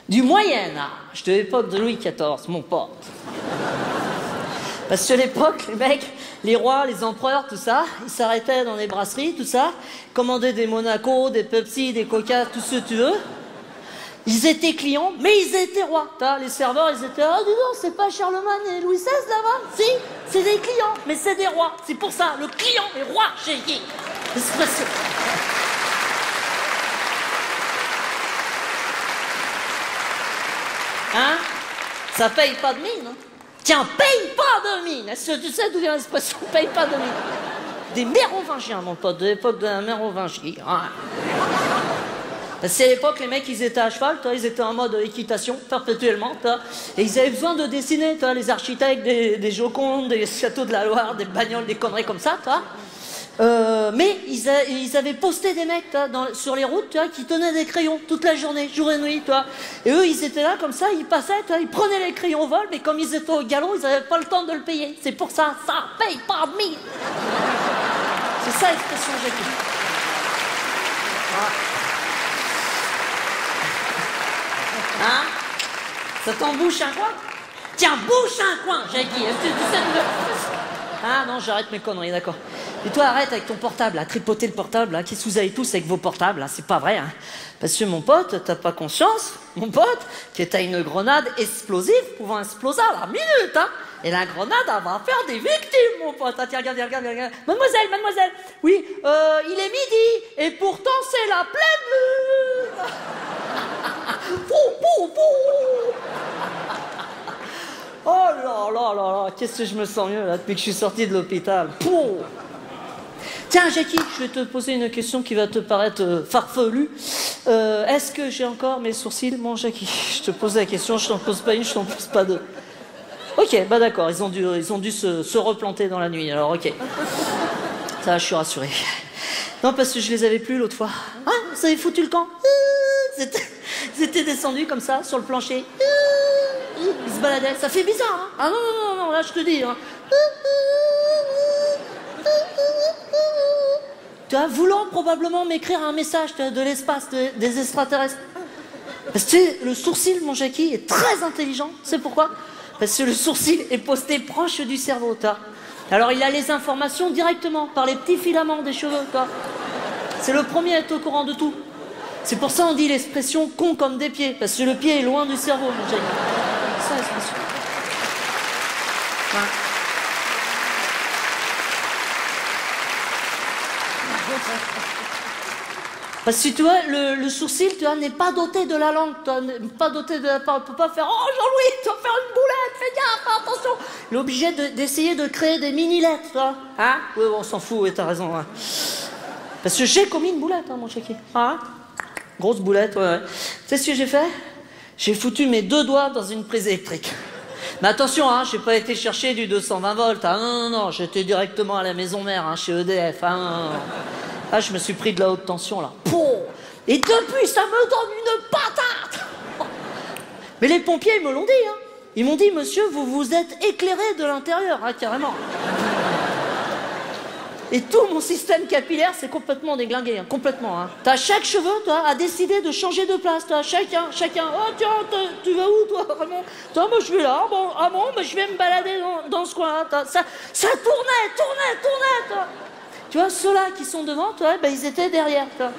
du Moyen Âge, de l'époque de Louis XIV, mon pote. Parce que à l'époque, les mecs, les rois, les empereurs, tout ça, ils s'arrêtaient dans les brasseries, tout ça, commandaient des Monaco, des Pepsi, des Coca, tout ce que tu veux. Ils étaient clients, mais ils étaient rois. Les serveurs, ils étaient, dis donc, c'est pas Charlemagne et Louis XVI là-bas? Si, c'est des clients, mais c'est des rois. C'est pour ça, le client est roi chez qui? Expression. Hein? Ça paye pas de mine, hein? Tiens, paye pas de mine! Est-ce que tu sais d'où vient l'expression paye pas de mine? Des mérovingiens, mon pote, de l'époque de la mérovingie. Hein. C'est à l'époque, les mecs, ils étaient à cheval, ils étaient en mode équitation, perpétuellement, et ils avaient besoin de dessiner, les architectes, des Jocondes, des châteaux de la Loire, des bagnoles, des conneries comme ça, mais ils avaient posté des mecs sur les routes qui tenaient des crayons toute la journée, jour et nuit. Et eux, ils étaient là comme ça, ils passaient, ils prenaient les crayons au vol, mais comme ils étaient au galop, ils n'avaient pas le temps de le payer. C'est pour ça, ça paye pas de mine. C'est ça l'expression Jackie. Hein? Ça t'embouche un coin? Tiens, bouche un coin, Jackie. Est-ce que tu sais de... Ah non, j'arrête mes conneries, d'accord. Et toi, arrête avec ton portable, à tripoter le portable, là. Qu'est-ce que vous avez tous avec vos portables, là? C'est pas vrai, hein. Parce que mon pote, t'as pas conscience, mon pote, que t'as une grenade explosive pouvant exploser à la minute, hein. Et la grenade, elle va faire des victimes, mon pote. Ah, tiens, regarde. Mademoiselle, oui, il est midi, et pourtant c'est la pleine lune. Pou. Oh là, qu'est-ce que je me sens mieux là depuis que je suis sorti de l'hôpital. Pouh. Tiens, Jackie, je vais te poser une question qui va te paraître farfelue. Est-ce que j'ai encore mes sourcils, mon Jackie? Je te pose la question, je t'en pose pas une, je t'en pose pas deux. Ok, bah d'accord, ils ont dû se replanter dans la nuit, alors ok. Ça, je suis rassuré. Non, parce que je les avais plus l'autre fois. Ah, vous avez foutu le camp? Ils étaient descendus comme ça, sur le plancher. Ils se baladaient, ça fait bizarre, hein? Ah non, là je te dis, hein. Tu vois, voulant probablement m'écrire un message de l'espace, des extraterrestres. Parce que le sourcil, mon Jackie, est très intelligent. C'est pourquoi? Parce que le sourcil est posté proche du cerveau, toi. Alors il a les informations directement, par les petits filaments des cheveux, toi. C'est le premier à être au courant de tout. C'est pour ça on dit l'expression con comme des pieds, parce que le pied est loin du cerveau, mon Jackie. C'est ça l'expression. Ouais. Parce que tu vois, le sourcil, tu vois, n'est pas doté de la langue, tu vois, n'est pas doté de la parole. Tu peux pas faire « Oh Jean-Louis, tu vas faire une boulette, fais gaffe, attention !» Il est obligé d'essayer de créer des mini-lettres, tu vois. Hein? Oui, on s'en fout, oui, t'as raison. Ouais. Parce que j'ai commis une boulette, hein, mon chéquier. Ah, grosse boulette, ouais. Tu sais ce que j'ai fait? J'ai foutu mes 2 doigts dans une prise électrique. Mais attention, hein, j'ai pas été chercher du 220 volts. Hein, non, j'étais directement à la maison mère, hein, chez EDF. Hein, non. Ah, je me suis pris de la haute tension, là. Pouh. Et depuis, ça me donne une patate. Mais les pompiers, ils me l'ont dit, hein. Ils m'ont dit, monsieur, vous vous êtes éclairé de l'intérieur, hein, carrément. Et tout mon système capillaire s'est complètement déglingué, hein, complètement. Hein. Chaque cheveu, toi, a décidé de changer de place, toi. Chacun. Oh, tiens, tu vas où, toi, vraiment? Toi, moi, je vais là. Bon, ah bon, mais je vais me balader dans ce coin-là. Ça tournait, toi. Tu vois, ceux-là qui sont devant, toi, ben, ils étaient derrière, toi.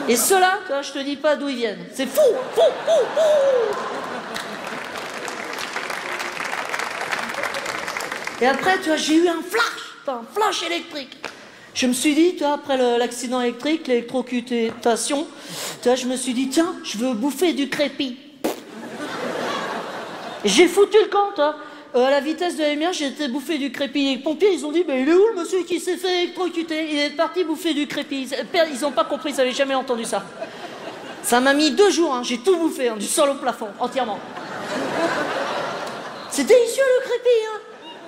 Et ceux-là, toi, je te dis pas d'où ils viennent. C'est fou. Et après, tu vois, j'ai eu un flash électrique. Je me suis dit, tu vois, après l'accident électrique, l'électrocutation, tu vois, je me suis dit, tiens, je veux bouffer du crépi. Et j'ai foutu le camp, toi. À la vitesse de la lumière, j'ai été bouffer du crépi. Les pompiers, ils ont dit, mais il est où le monsieur qui s'est fait électrocuter? Il est parti bouffer du crépi. Ils n'ont pas compris, ils n'avaient jamais entendu ça. Ça m'a mis 2 jours, hein. J'ai tout bouffé, hein, du sol au plafond, entièrement. C'est délicieux le crépi, hein.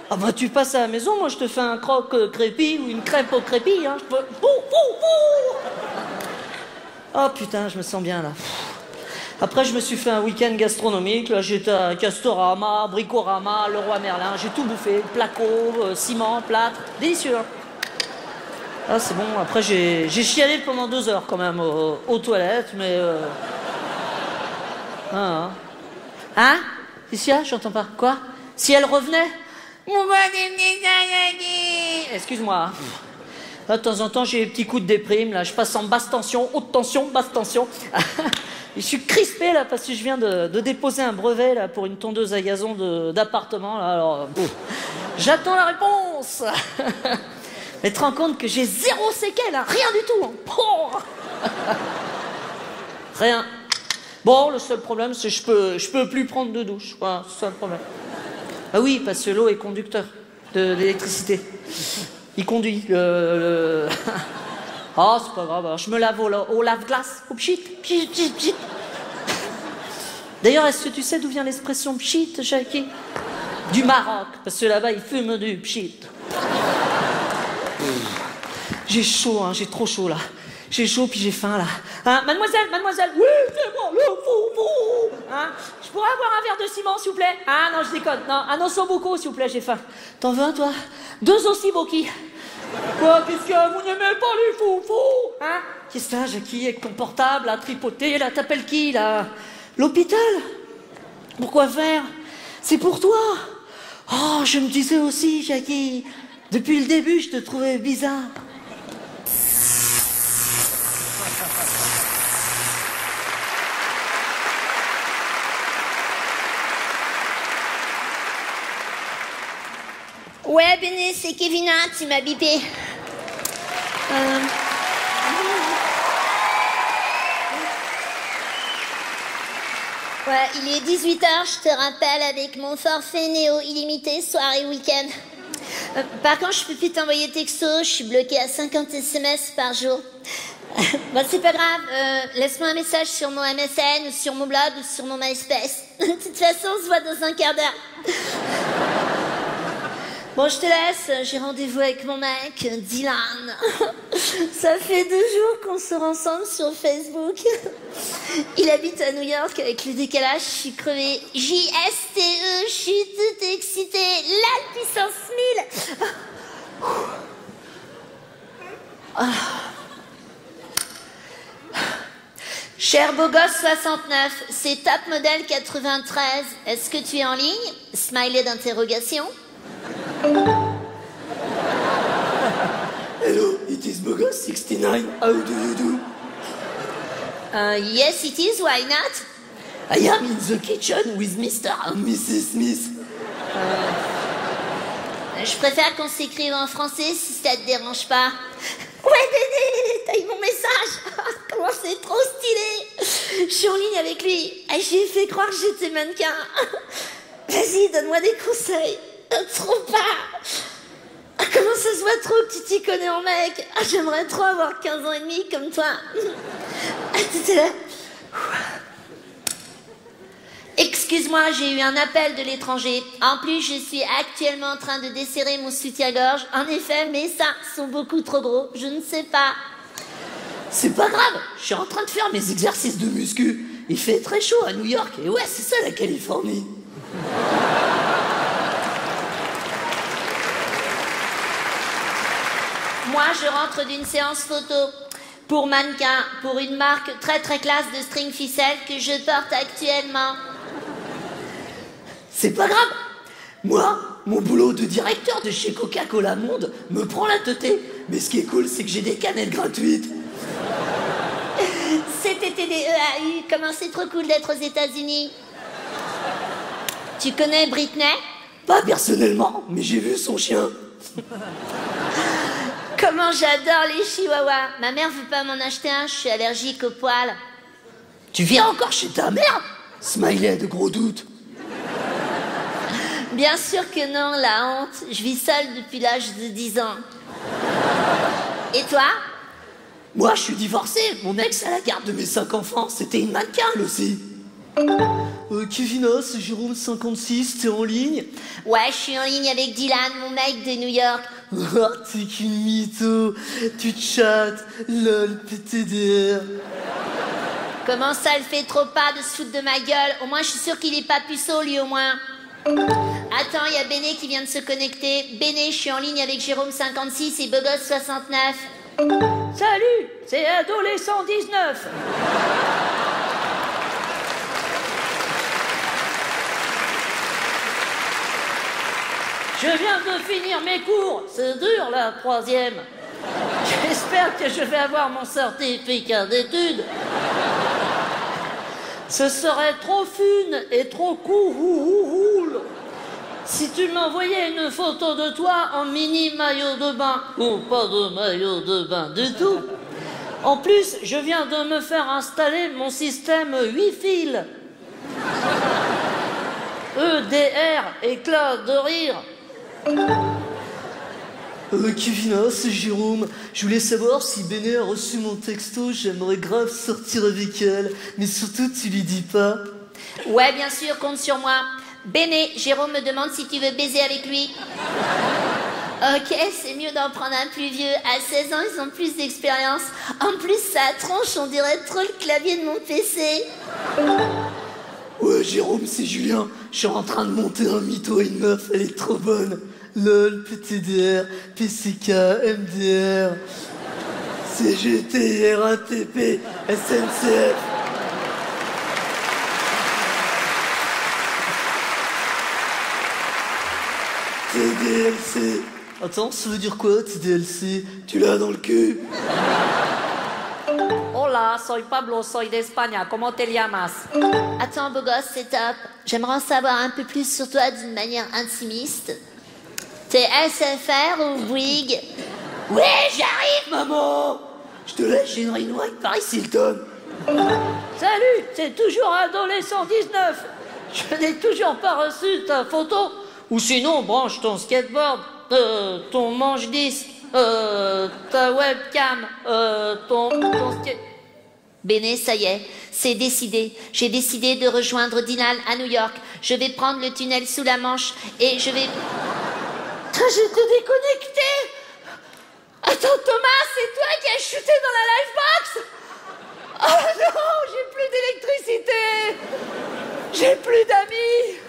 Ah bah tu passes à la maison, moi je te fais un croque crépi ou une crêpe au crépi, hein. Oh putain, je me sens bien là. Après je me suis fait un week-end gastronomique, là j'étais à Castorama, Bricorama, Leroy Merlin, j'ai tout bouffé, placo, ciment, plâtre, délicieux. Hein. Ah c'est bon, après j'ai chialé pendant 2 heures quand même aux toilettes, mais... Hein? Hein? Qu'est-ce qu'il y a? J'entends pas. Quoi? Si elle revenait? Excuse-moi. Là, de temps en temps, j'ai des petits coups de déprime. Là, je passe en basse tension, haute tension, basse tension. Je suis crispé là parce que je viens de déposer un brevet là pour une tondeuse à gazon d'appartement. Là, alors, j'attends la réponse. Mais tu te rends compte que j'ai zéro séquelle, hein, rien du tout. Hein. Rien. Bon, le seul problème, c'est que je peux plus prendre de douche. Voilà, c'est ça le problème. Ah oui, parce que l'eau est conducteur de l'électricité. Il conduit. Oh, c'est pas grave, alors je me lave au lave-glace, au pchit, pchit, pchit, pchit. D'ailleurs, est-ce que tu sais d'où vient l'expression pchit, Jackie? Du Maroc, parce que là-bas, ils fument du pchit. J'ai chaud, hein, j'ai trop chaud, là. J'ai chaud, puis j'ai faim, là. Hein, mademoiselle, oui, c'est moi, le foufou. Hein, je pourrais avoir un verre de ciment, s'il vous plaît? Ah, non, je déconne. Non, un ossobuco, s'il vous plaît, j'ai faim. T'en veux un, toi? 2 ossiboki. Quoi, qu'est-ce qu'il y a? Vous n'aimez pas les foufous? Hein? Qu'est-ce que t'as, Jackie, avec ton portable, à tripoter, là, t'appelles qui, là? L'hôpital? Pourquoi faire? C'est pour toi. Oh, je me disais aussi, Jackie, depuis le début, je te trouvais bizarre. Ouais, Béné, c'est Kevina, tu m'as bipé. Ouais, il est 18h, je te rappelle, avec mon forfait Néo illimité, soirée week-end. Par contre, je peux plus t'envoyer texto, je suis bloquée à 50 SMS par jour. Bon, c'est pas grave, laisse-moi un message sur mon MSN, ou sur mon blog, ou sur mon MySpace. De toute façon, on se voit dans un quart d'heure. Bon, je te laisse, j'ai rendez-vous avec mon mec, Dylan. Ça fait 2 jours qu'on sort ensemble sur Facebook. Il habite à New York, avec le décalage, je suis crevée. JSTE, je suis toute excitée. La puissance 1000. Cher beau gosse 69, c'est Top Model 93. Est-ce que tu es en ligne? Smiley d'interrogation. Hello, it is Bogos 69. How do you do? Yes, it is. Why not? I am in the kitchen with Mr. and Mrs. Smith. Je préfère qu'on s'écrive en français si ça te dérange pas. Ouais, Dédé, t'as eu mon message. Comment c'est trop stylé. Je suis en ligne avec lui. J'ai fait croire que j'étais mannequin. Vas-y, donne-moi des conseils. Trop pas. Comment ça se voit trop que tu t'y connais en mec? J'aimerais trop avoir 15 ans et demi comme toi. Tout à l'heure. Excuse-moi, j'ai eu un appel de l'étranger. En plus, je suis actuellement en train de desserrer mon soutien-gorge. En effet, mes seins sont beaucoup trop gros. Je ne sais pas. C'est pas grave, je suis en train de faire mes exercices de muscu. Il fait très chaud à New York. Et ouais, c'est ça la Californie. Moi, je rentre d'une séance photo pour mannequin, pour une marque très très classe de string ficelle que je porte actuellement. C'est pas grave. Moi, mon boulot de directeur de chez Coca-Cola Monde me prend la teuté. Mais ce qui est cool, c'est que j'ai des canettes gratuites. CTTDEAU, comment c'est trop cool d'être aux États-Unis. Tu connais Britney? Pas personnellement, mais j'ai vu son chien. Comment j'adore les chihuahuas. Ma mère veut pas m'en acheter un, je suis allergique aux poils. Tu viens encore chez ta mère? Smiley de gros doute. Bien sûr que non, la honte. Je vis seule depuis l'âge de 10 ans. Et toi? Moi, je suis divorcé. Mon ex à la garde de mes 5 enfants, c'était une mannequin, elle aussi. Kevina, c'est Jérôme 56, t'es en ligne? Ouais, je suis en ligne avec Dylan, mon mec de New York. Oh, t'es qu'une mytho. Tu chattes, lol, PTDR. Comment ça, elle fait trop pas de se foutre de ma gueule? Au moins, je suis sûre qu'il est pas puceau, lui, au moins. Attends, il y a Béné qui vient de se connecter. Béné, je suis en ligne avec Jérôme 56 et Bogos 69. Salut, c'est Adolescent 19. Je viens de finir mes cours. C'est dur, la 3e. J'espère que je vais avoir mon certificat d'études. Ce serait trop fun et trop cool si tu m'envoyais une photo de toi en mini maillot de bain. Ou pas de maillot de bain du tout. En plus, je viens de me faire installer mon système 8 fils. EDR, éclat de rire. Kevin, c'est Jérôme. Je voulais savoir si Béné a reçu mon texto. J'aimerais grave sortir avec elle. Mais surtout, tu lui dis pas. Ouais, bien sûr, compte sur moi. Béné, Jérôme me demande si tu veux baiser avec lui. Ok, c'est mieux d'en prendre un plus vieux. À 16 ans, ils ont plus d'expérience. En plus, sa tronche, on dirait trop le clavier de mon PC. Ouais, Jérôme, c'est Julien. Je suis en train de monter un mytho à une meuf. Elle est trop bonne. LOL, PTDR, PCK, MDR, CGT, RATP, SNCF. TDLC. Attends, ça veut dire quoi, TDLC? Tu l'as dans le cul? Hola, soy Pablo, soy de España. ¿Cómo te llamas? Attends, beau gosse, c'est top. J'aimerais en savoir un peu plus sur toi d'une manière intimiste. T'es SFR ou Bouygues? Ouais, j'arrive, maman. Je te laisse, j'ai une réunion avec Paris Hilton. Salut, c'est toujours Adolescent 19. Je n'ai toujours pas reçu ta photo. Ou sinon, branche ton skateboard, ton manche 10, ta webcam, ton skate... Béné, ça y est, c'est décidé. J'ai décidé de rejoindre Dinal à New York. Je vais prendre le tunnel sous la Manche et je vais... J'étais déconnecté. Attends, Thomas, c'est toi qui as chuté dans la livebox? Oh non, j'ai plus d'électricité. J'ai plus d'amis.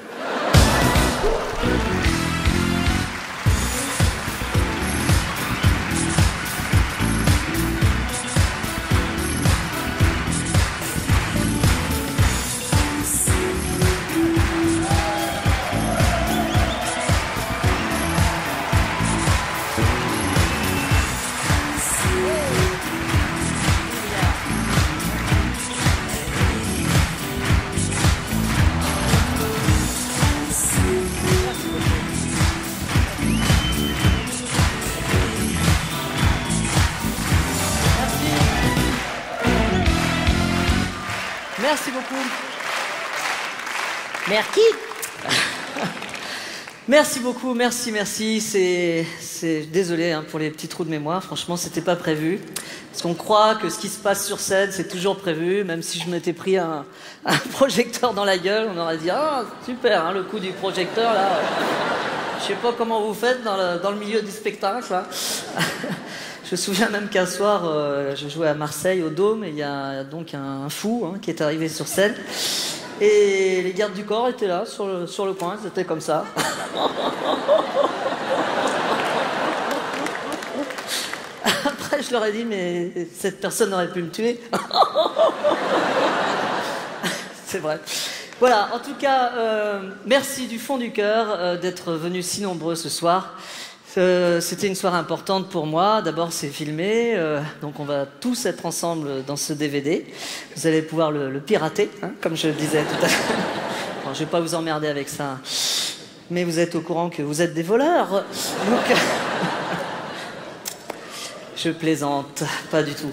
Merci beaucoup. Merci. Merci beaucoup, merci. C'est désolé hein, pour les petits trous de mémoire. Franchement, c'était pas prévu. Parce qu'on croit que ce qui se passe sur scène, c'est toujours prévu. Même si je m'étais pris un projecteur dans la gueule, on aurait dit ah super, hein, le coup du projecteur là. Je sais pas comment vous faites dans le milieu du spectacle. Là. Je me souviens même qu'un soir, je jouais à Marseille au Dôme et il y a donc un fou hein, qui est arrivé sur scène. Et les gardes du corps étaient là, sur le coin, c'était comme ça. Après, je leur ai dit, mais cette personne aurait pu me tuer. C'est vrai. Voilà, en tout cas, merci du fond du cœur d'être venus si nombreux ce soir. C'était une soirée importante pour moi. D'abord, c'est filmé, donc on va tous être ensemble dans ce DVD. Vous allez pouvoir le pirater, hein, comme je le disais tout à l'heure. Bon, je vais pas vous emmerder avec ça, mais vous êtes au courant que vous êtes des voleurs. Donc, je plaisante, pas du tout.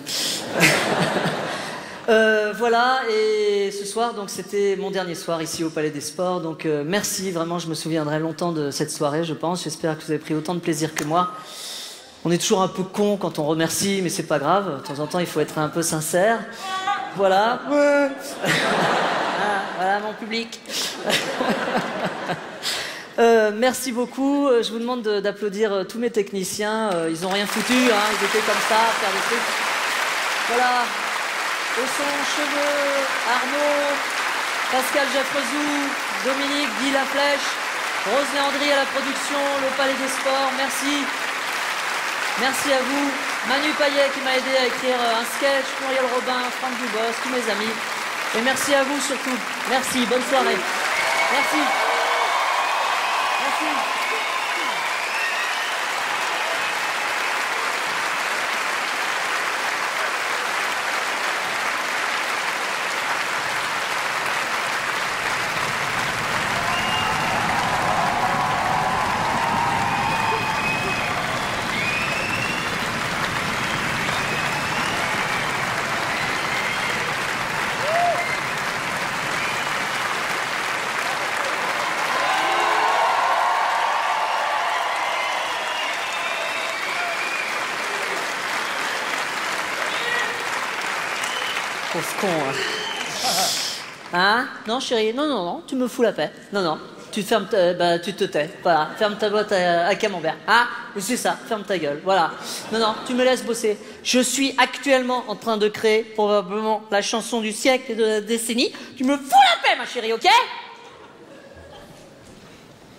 Voilà, et ce soir, donc c'était mon dernier soir ici au Palais des Sports. Donc merci, vraiment, je me souviendrai longtemps de cette soirée, je pense. J'espère que vous avez pris autant de plaisir que moi. On est toujours un peu con quand on remercie, mais c'est pas grave. De temps en temps, il faut être un peu sincère. Voilà. Voilà mon public. Merci beaucoup. Je vous demande d'applaudir tous mes techniciens. Ils ont rien foutu, hein. Ils étaient comme ça, à faire des trucs. Voilà. Au son, Cheveux, Arnaud, Pascal Jaffrezou, Dominique Guy Laflèche, Rose Léandry à la production, le Palais des Sports, merci. Merci à vous. Manu Payet qui m'a aidé à écrire un sketch, Muriel Robin, Franck Dubos, tous mes amis. Et merci à vous surtout. Merci, bonne soirée. Merci. Merci. ce con, hein? Non, chérie, non, non, non, tu me fous la paix. Non, non, tu fermes tu te tais, voilà. Ferme ta boîte à camembert, hein? C'est ça, ferme ta gueule, voilà. Non, non, tu me laisses bosser. Je suis actuellement en train de créer probablement la chanson du siècle et de la décennie. Tu me fous la paix, ma chérie, ok?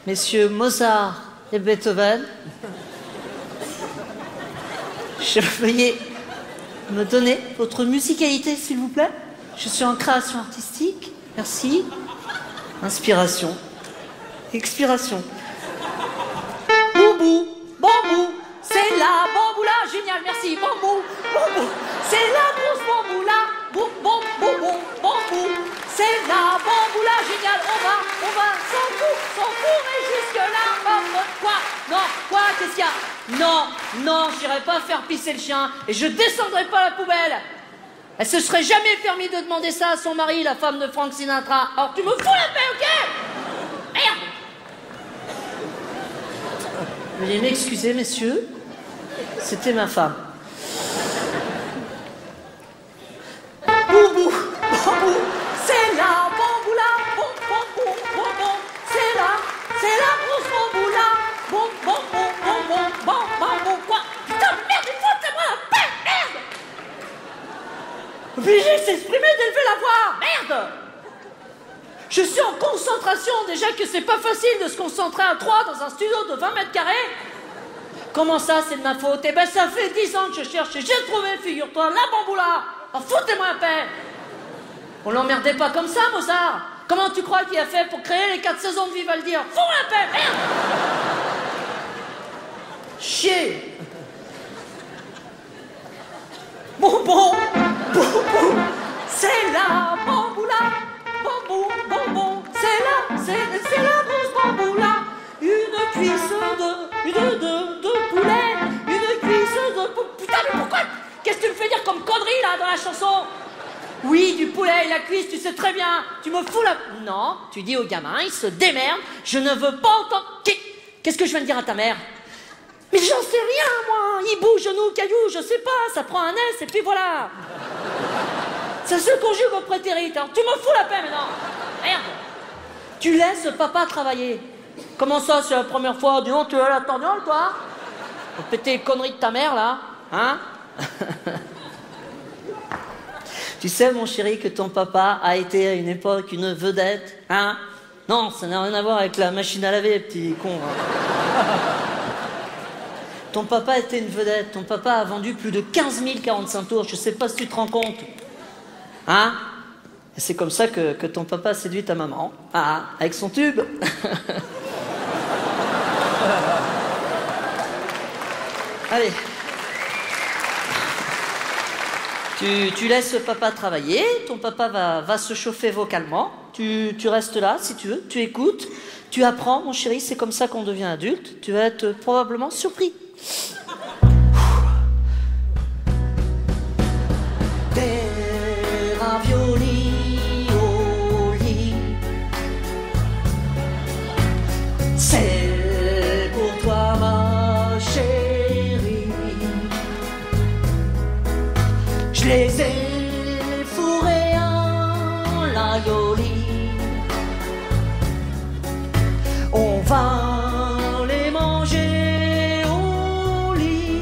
Messieurs Mozart et Beethoven, veuillez me donner votre musicalité, s'il vous plaît. Je suis en création artistique. Merci. Inspiration. Expiration. Boubou, bambou, c'est la bambou là, génial, merci, bambou, bambou, c'est la grosse bambou là, boum, boum, boum, boum, bambou, c'est la bambou là, génial, on va, sans courir jusque là, quoi, qu'est-ce qu'il y a? Non, j'irai pas faire pisser le chien, et je descendrai pas la poubelle. Elle se serait jamais permis de demander ça à son mari, la femme de Frank Sinatra. Alors tu me fous la paix, ok? Merde! Veuillez m'excuser, messieurs. C'était ma femme. Boubou, bambou, c'est la bambou là, bon, c'est la grosse bambou là, bon, quoi? Putain, merde, il faut que moi la paix, merde! Obligé de s'exprimer, d'élever la voix, merde! Je suis en concentration, déjà que c'est pas facile de se concentrer à 3 dans un studio de 20 mètres carrés. Comment ça, c'est de ma faute? Eh ben, ça fait 10 ans que je cherche et j'ai trouvé, figure-toi, la bamboula. Oh, foutez-moi la paix. On l'emmerdait pas comme ça, Mozart. Comment tu crois qu'il a fait pour créer les 4 saisons de Vivaldi? Fous-moi la paix, merde. Chier. Bon, c'est la bamboula. Bambou, c'est la grosse bambou là. Une cuisse de poulet, une cuisse de putain, mais pourquoi? Qu'est-ce que tu me fais dire comme connerie là dans la chanson? Oui, du poulet et la cuisse, tu sais très bien. Tu me fous la... Non, tu dis au gamin, il se démerde. Je ne veux pas entendre... Qu'est-ce que je viens de dire à ta mère? Mais j'en sais rien, moi. Hibou, genou, caillou, je sais pas. Ça prend un S et puis voilà. Ça se conjugue au prétérit. Alors tu me fous la paix maintenant. Merde. Tu laisses papa travailler. Comment ça, c'est la première fois? Dis donc, tu as la torgnole, toi? Pour péter les conneries de ta mère, là. Hein? Tu sais, mon chéri, que ton papa a été à une époque une vedette, hein? Non, ça n'a rien à voir avec la machine à laver, petit con. Hein. Ton papa était une vedette. Ton papa a vendu plus de 15 000 45 tours. Je sais pas si tu te rends compte. Hein? Et c'est comme ça que ton papa a séduit ta maman. Ah, avec son tube. Allez. Tu laisses papa travailler, ton papa va se chauffer vocalement, tu restes là si tu veux, tu écoutes, tu apprends, mon chéri, c'est comme ça qu'on devient adulte, tu vas être probablement surpris. Des raviolis au lit, c'est pour toi ma chérie. Je les ai fourrés en l'aïoli. On va les manger au lit.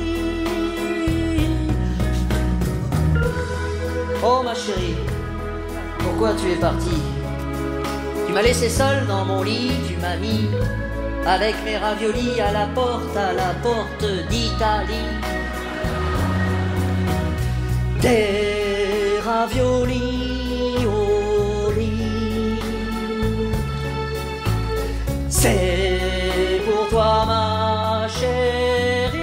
Oh ma chérie, pourquoi tu es partie? Tu m'as laissé seule dans mon lit, tu m'as mis avec mes raviolis à la porte d'Italie. Des raviolis au lit, c'est pour toi ma chérie.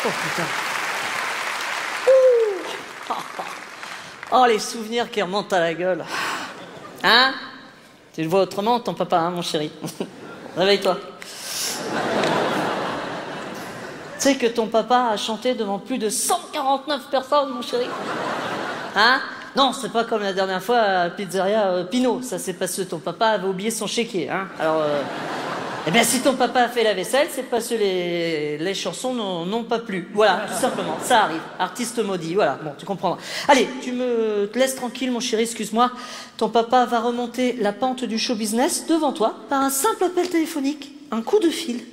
Oh putain. Oh, les souvenirs qui remontent à la gueule. Hein? Tu le vois autrement, ton papa, hein, mon chéri? Réveille-toi. Tu sais que ton papa a chanté devant plus de 149 personnes, mon chéri? Hein? Non, c'est pas comme la dernière fois à la pizzeria Pinot. Ça, c'est parce que ton papa avait oublié son chéquier, hein. Alors, eh bien, si ton papa a fait la vaisselle, c'est parce que les chansons n'ont pas plu. Voilà, tout simplement, ça arrive. Artiste maudit, voilà, bon, tu comprends. Allez, te laisses tranquille, mon chéri, excuse-moi. Ton papa va remonter la pente du show business devant toi par un simple appel téléphonique, un coup de fil.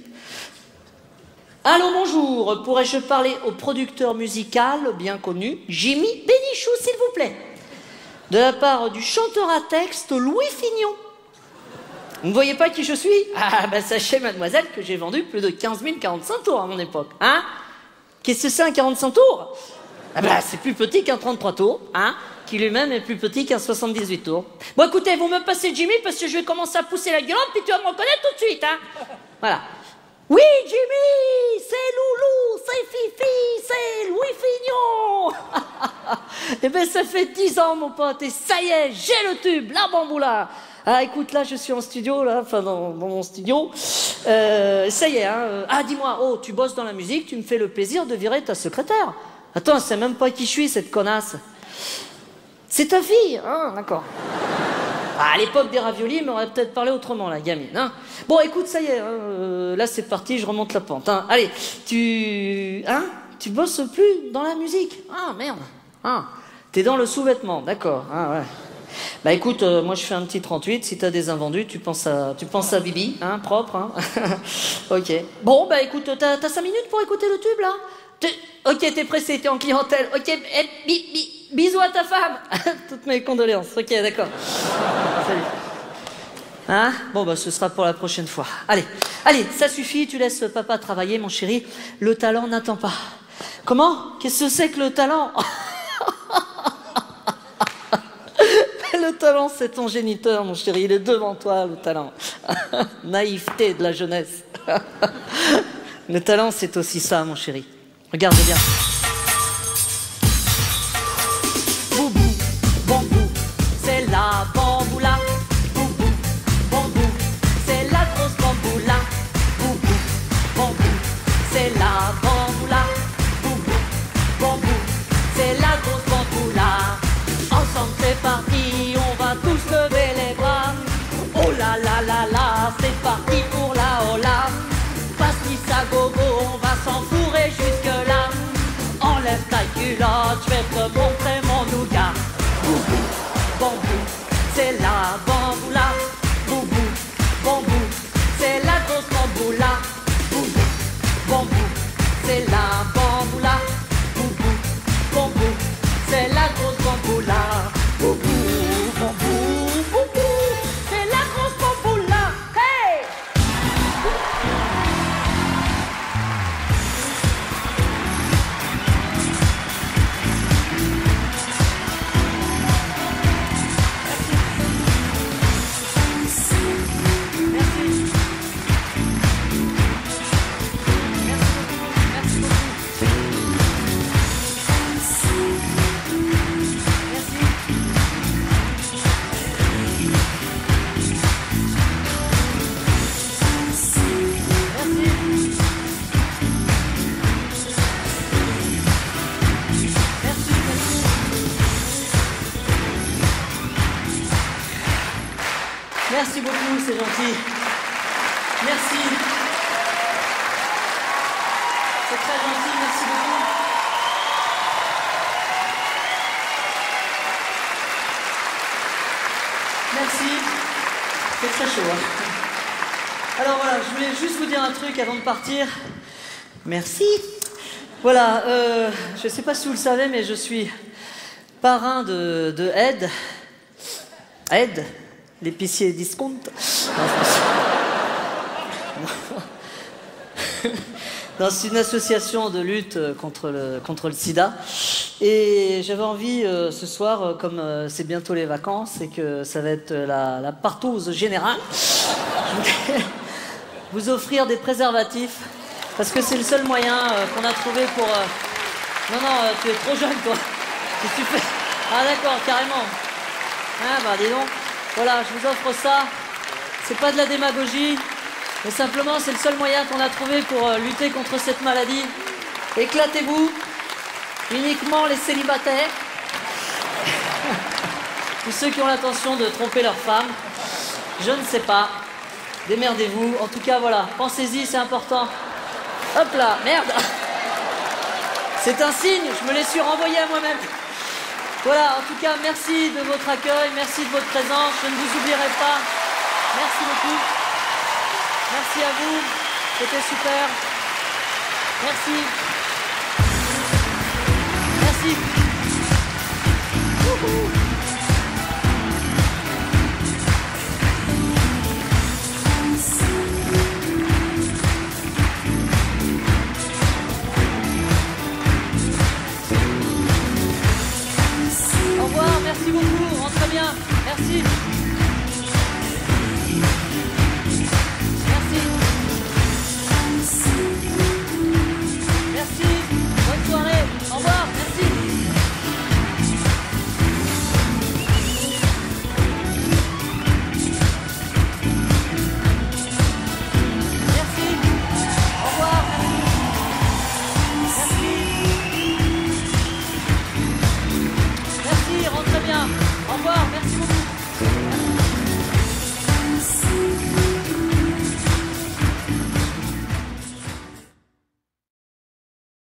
Allô, bonjour, pourrais-je parler au producteur musical bien connu, Jimmy Bénichou, s'il vous plaît? De la part du chanteur à texte Louis Fignon. Vous ne voyez pas qui je suis? Ah, bah sachez, mademoiselle, que j'ai vendu plus de 15 000 45 tours à mon époque. Hein? Qu'est-ce que c'est un 45 tours? Ah bah, c'est plus petit qu'un 33 tours, hein? Qui lui-même est plus petit qu'un 78 tours. Bon, écoutez, vous me passez Jimmy parce que je vais commencer à pousser la gueulante, puis tu vas me reconnaître tout de suite, hein? Voilà. Oui, Jimmy, c'est Loulou, c'est Fifi, c'est Louis Fignon. Eh ben, ça fait 10 ans, mon pote, et ça y est, j'ai le tube, la bamboula. Ah, écoute, là, je suis en studio, là, enfin, dans mon studio. Ça y est, hein. Ah, dis-moi, oh, tu bosses dans la musique, tu me fais le plaisir de virer ta secrétaire. Attends, elle sait même pas qui je suis, cette connasse. C'est ta fille, hein, d'accord. Ah, à l'époque des raviolis, elle m'aurait peut-être parlé autrement, la gamine, hein. Bon, écoute, ça y est, hein, là, c'est parti, je remonte la pente, hein. Allez, tu bosses plus dans la musique. Ah, merde. Ah, t'es dans le sous-vêtement, d'accord, ah, ouais. Bah écoute, moi je fais un petit 38, si t'as des invendus, tu penses à Bibi, hein, propre, hein. Ok. Bon, bah écoute, t'as 5 minutes pour écouter le tube, là? Ok, t'es pressé, t'es en clientèle. Ok, bisous à ta femme. Toutes mes condoléances, ok, d'accord. Salut. Hein? Bon, bah ce sera pour la prochaine fois. Allez, ça suffit, tu laisses papa travailler, mon chéri. Le talent n'attend pas. Comment? Qu'est-ce que c'est que le talent? Le talent, c'est ton géniteur, mon chéri. Il est devant toi, le talent. Naïveté de la jeunesse. Le talent, c'est aussi ça, mon chéri. Regarde bien. Boubou, bambou, c'est la bamboula. Boubou, bambou, c'est la grosse bamboula. Boubou, bambou, c'est la bamboula. Boubou, bambou, c'est la grosse bamboula. Ensemble, c'est parti, on va tous lever les bras. Oh là là là là, c'est parti pour la hola. Pastis à gogo, on va s'enfourrer jusque-là. Enlève ta culotte, je vais te montrer mon nougat. Boubou, bambou, c'est la bamboula. Boubou, bambou, c'est la grosse bamboula. Boubou, bambou, c'est la bamboula. Boubou, bambou, c'est la grosse bamboula. Boubou, bambou, boubou, c'est la grosse bamboula. Hey! Merci beaucoup, c'est gentil. Merci. C'est très gentil, merci beaucoup. Merci. C'est très chaud, hein. Alors voilà, je voulais juste vous dire un truc avant de partir. Merci. Voilà, je sais pas si vous le savez, mais je suis parrain de Ed. Ed, l'épicier discount. Non, c'est une association de lutte contre le sida. Et j'avais envie ce soir, comme c'est bientôt les vacances et que ça va être la partouze générale, je voulais vous offrir des préservatifs. Parce que c'est le seul moyen qu'on a trouvé pour... Non, tu es trop jeune, toi. Qu'est-ce que tu fais? Ah d'accord, carrément. Ah bah dis donc. Voilà, je vous offre ça. C'est pas de la démagogie, mais simplement c'est le seul moyen qu'on a trouvé pour lutter contre cette maladie. Éclatez-vous. Uniquement les célibataires. Tous ceux qui ont l'intention de tromper leur femme, je ne sais pas. Démerdez-vous. En tout cas, voilà. Pensez-y, c'est important. Hop là, merde. C'est un signe, je me l'ai su renvoyer à moi-même. Voilà, en tout cas, merci de votre accueil, merci de votre présence. Je ne vous oublierai pas. Merci beaucoup. Merci à vous. C'était super. Merci. Merci. Wouhou.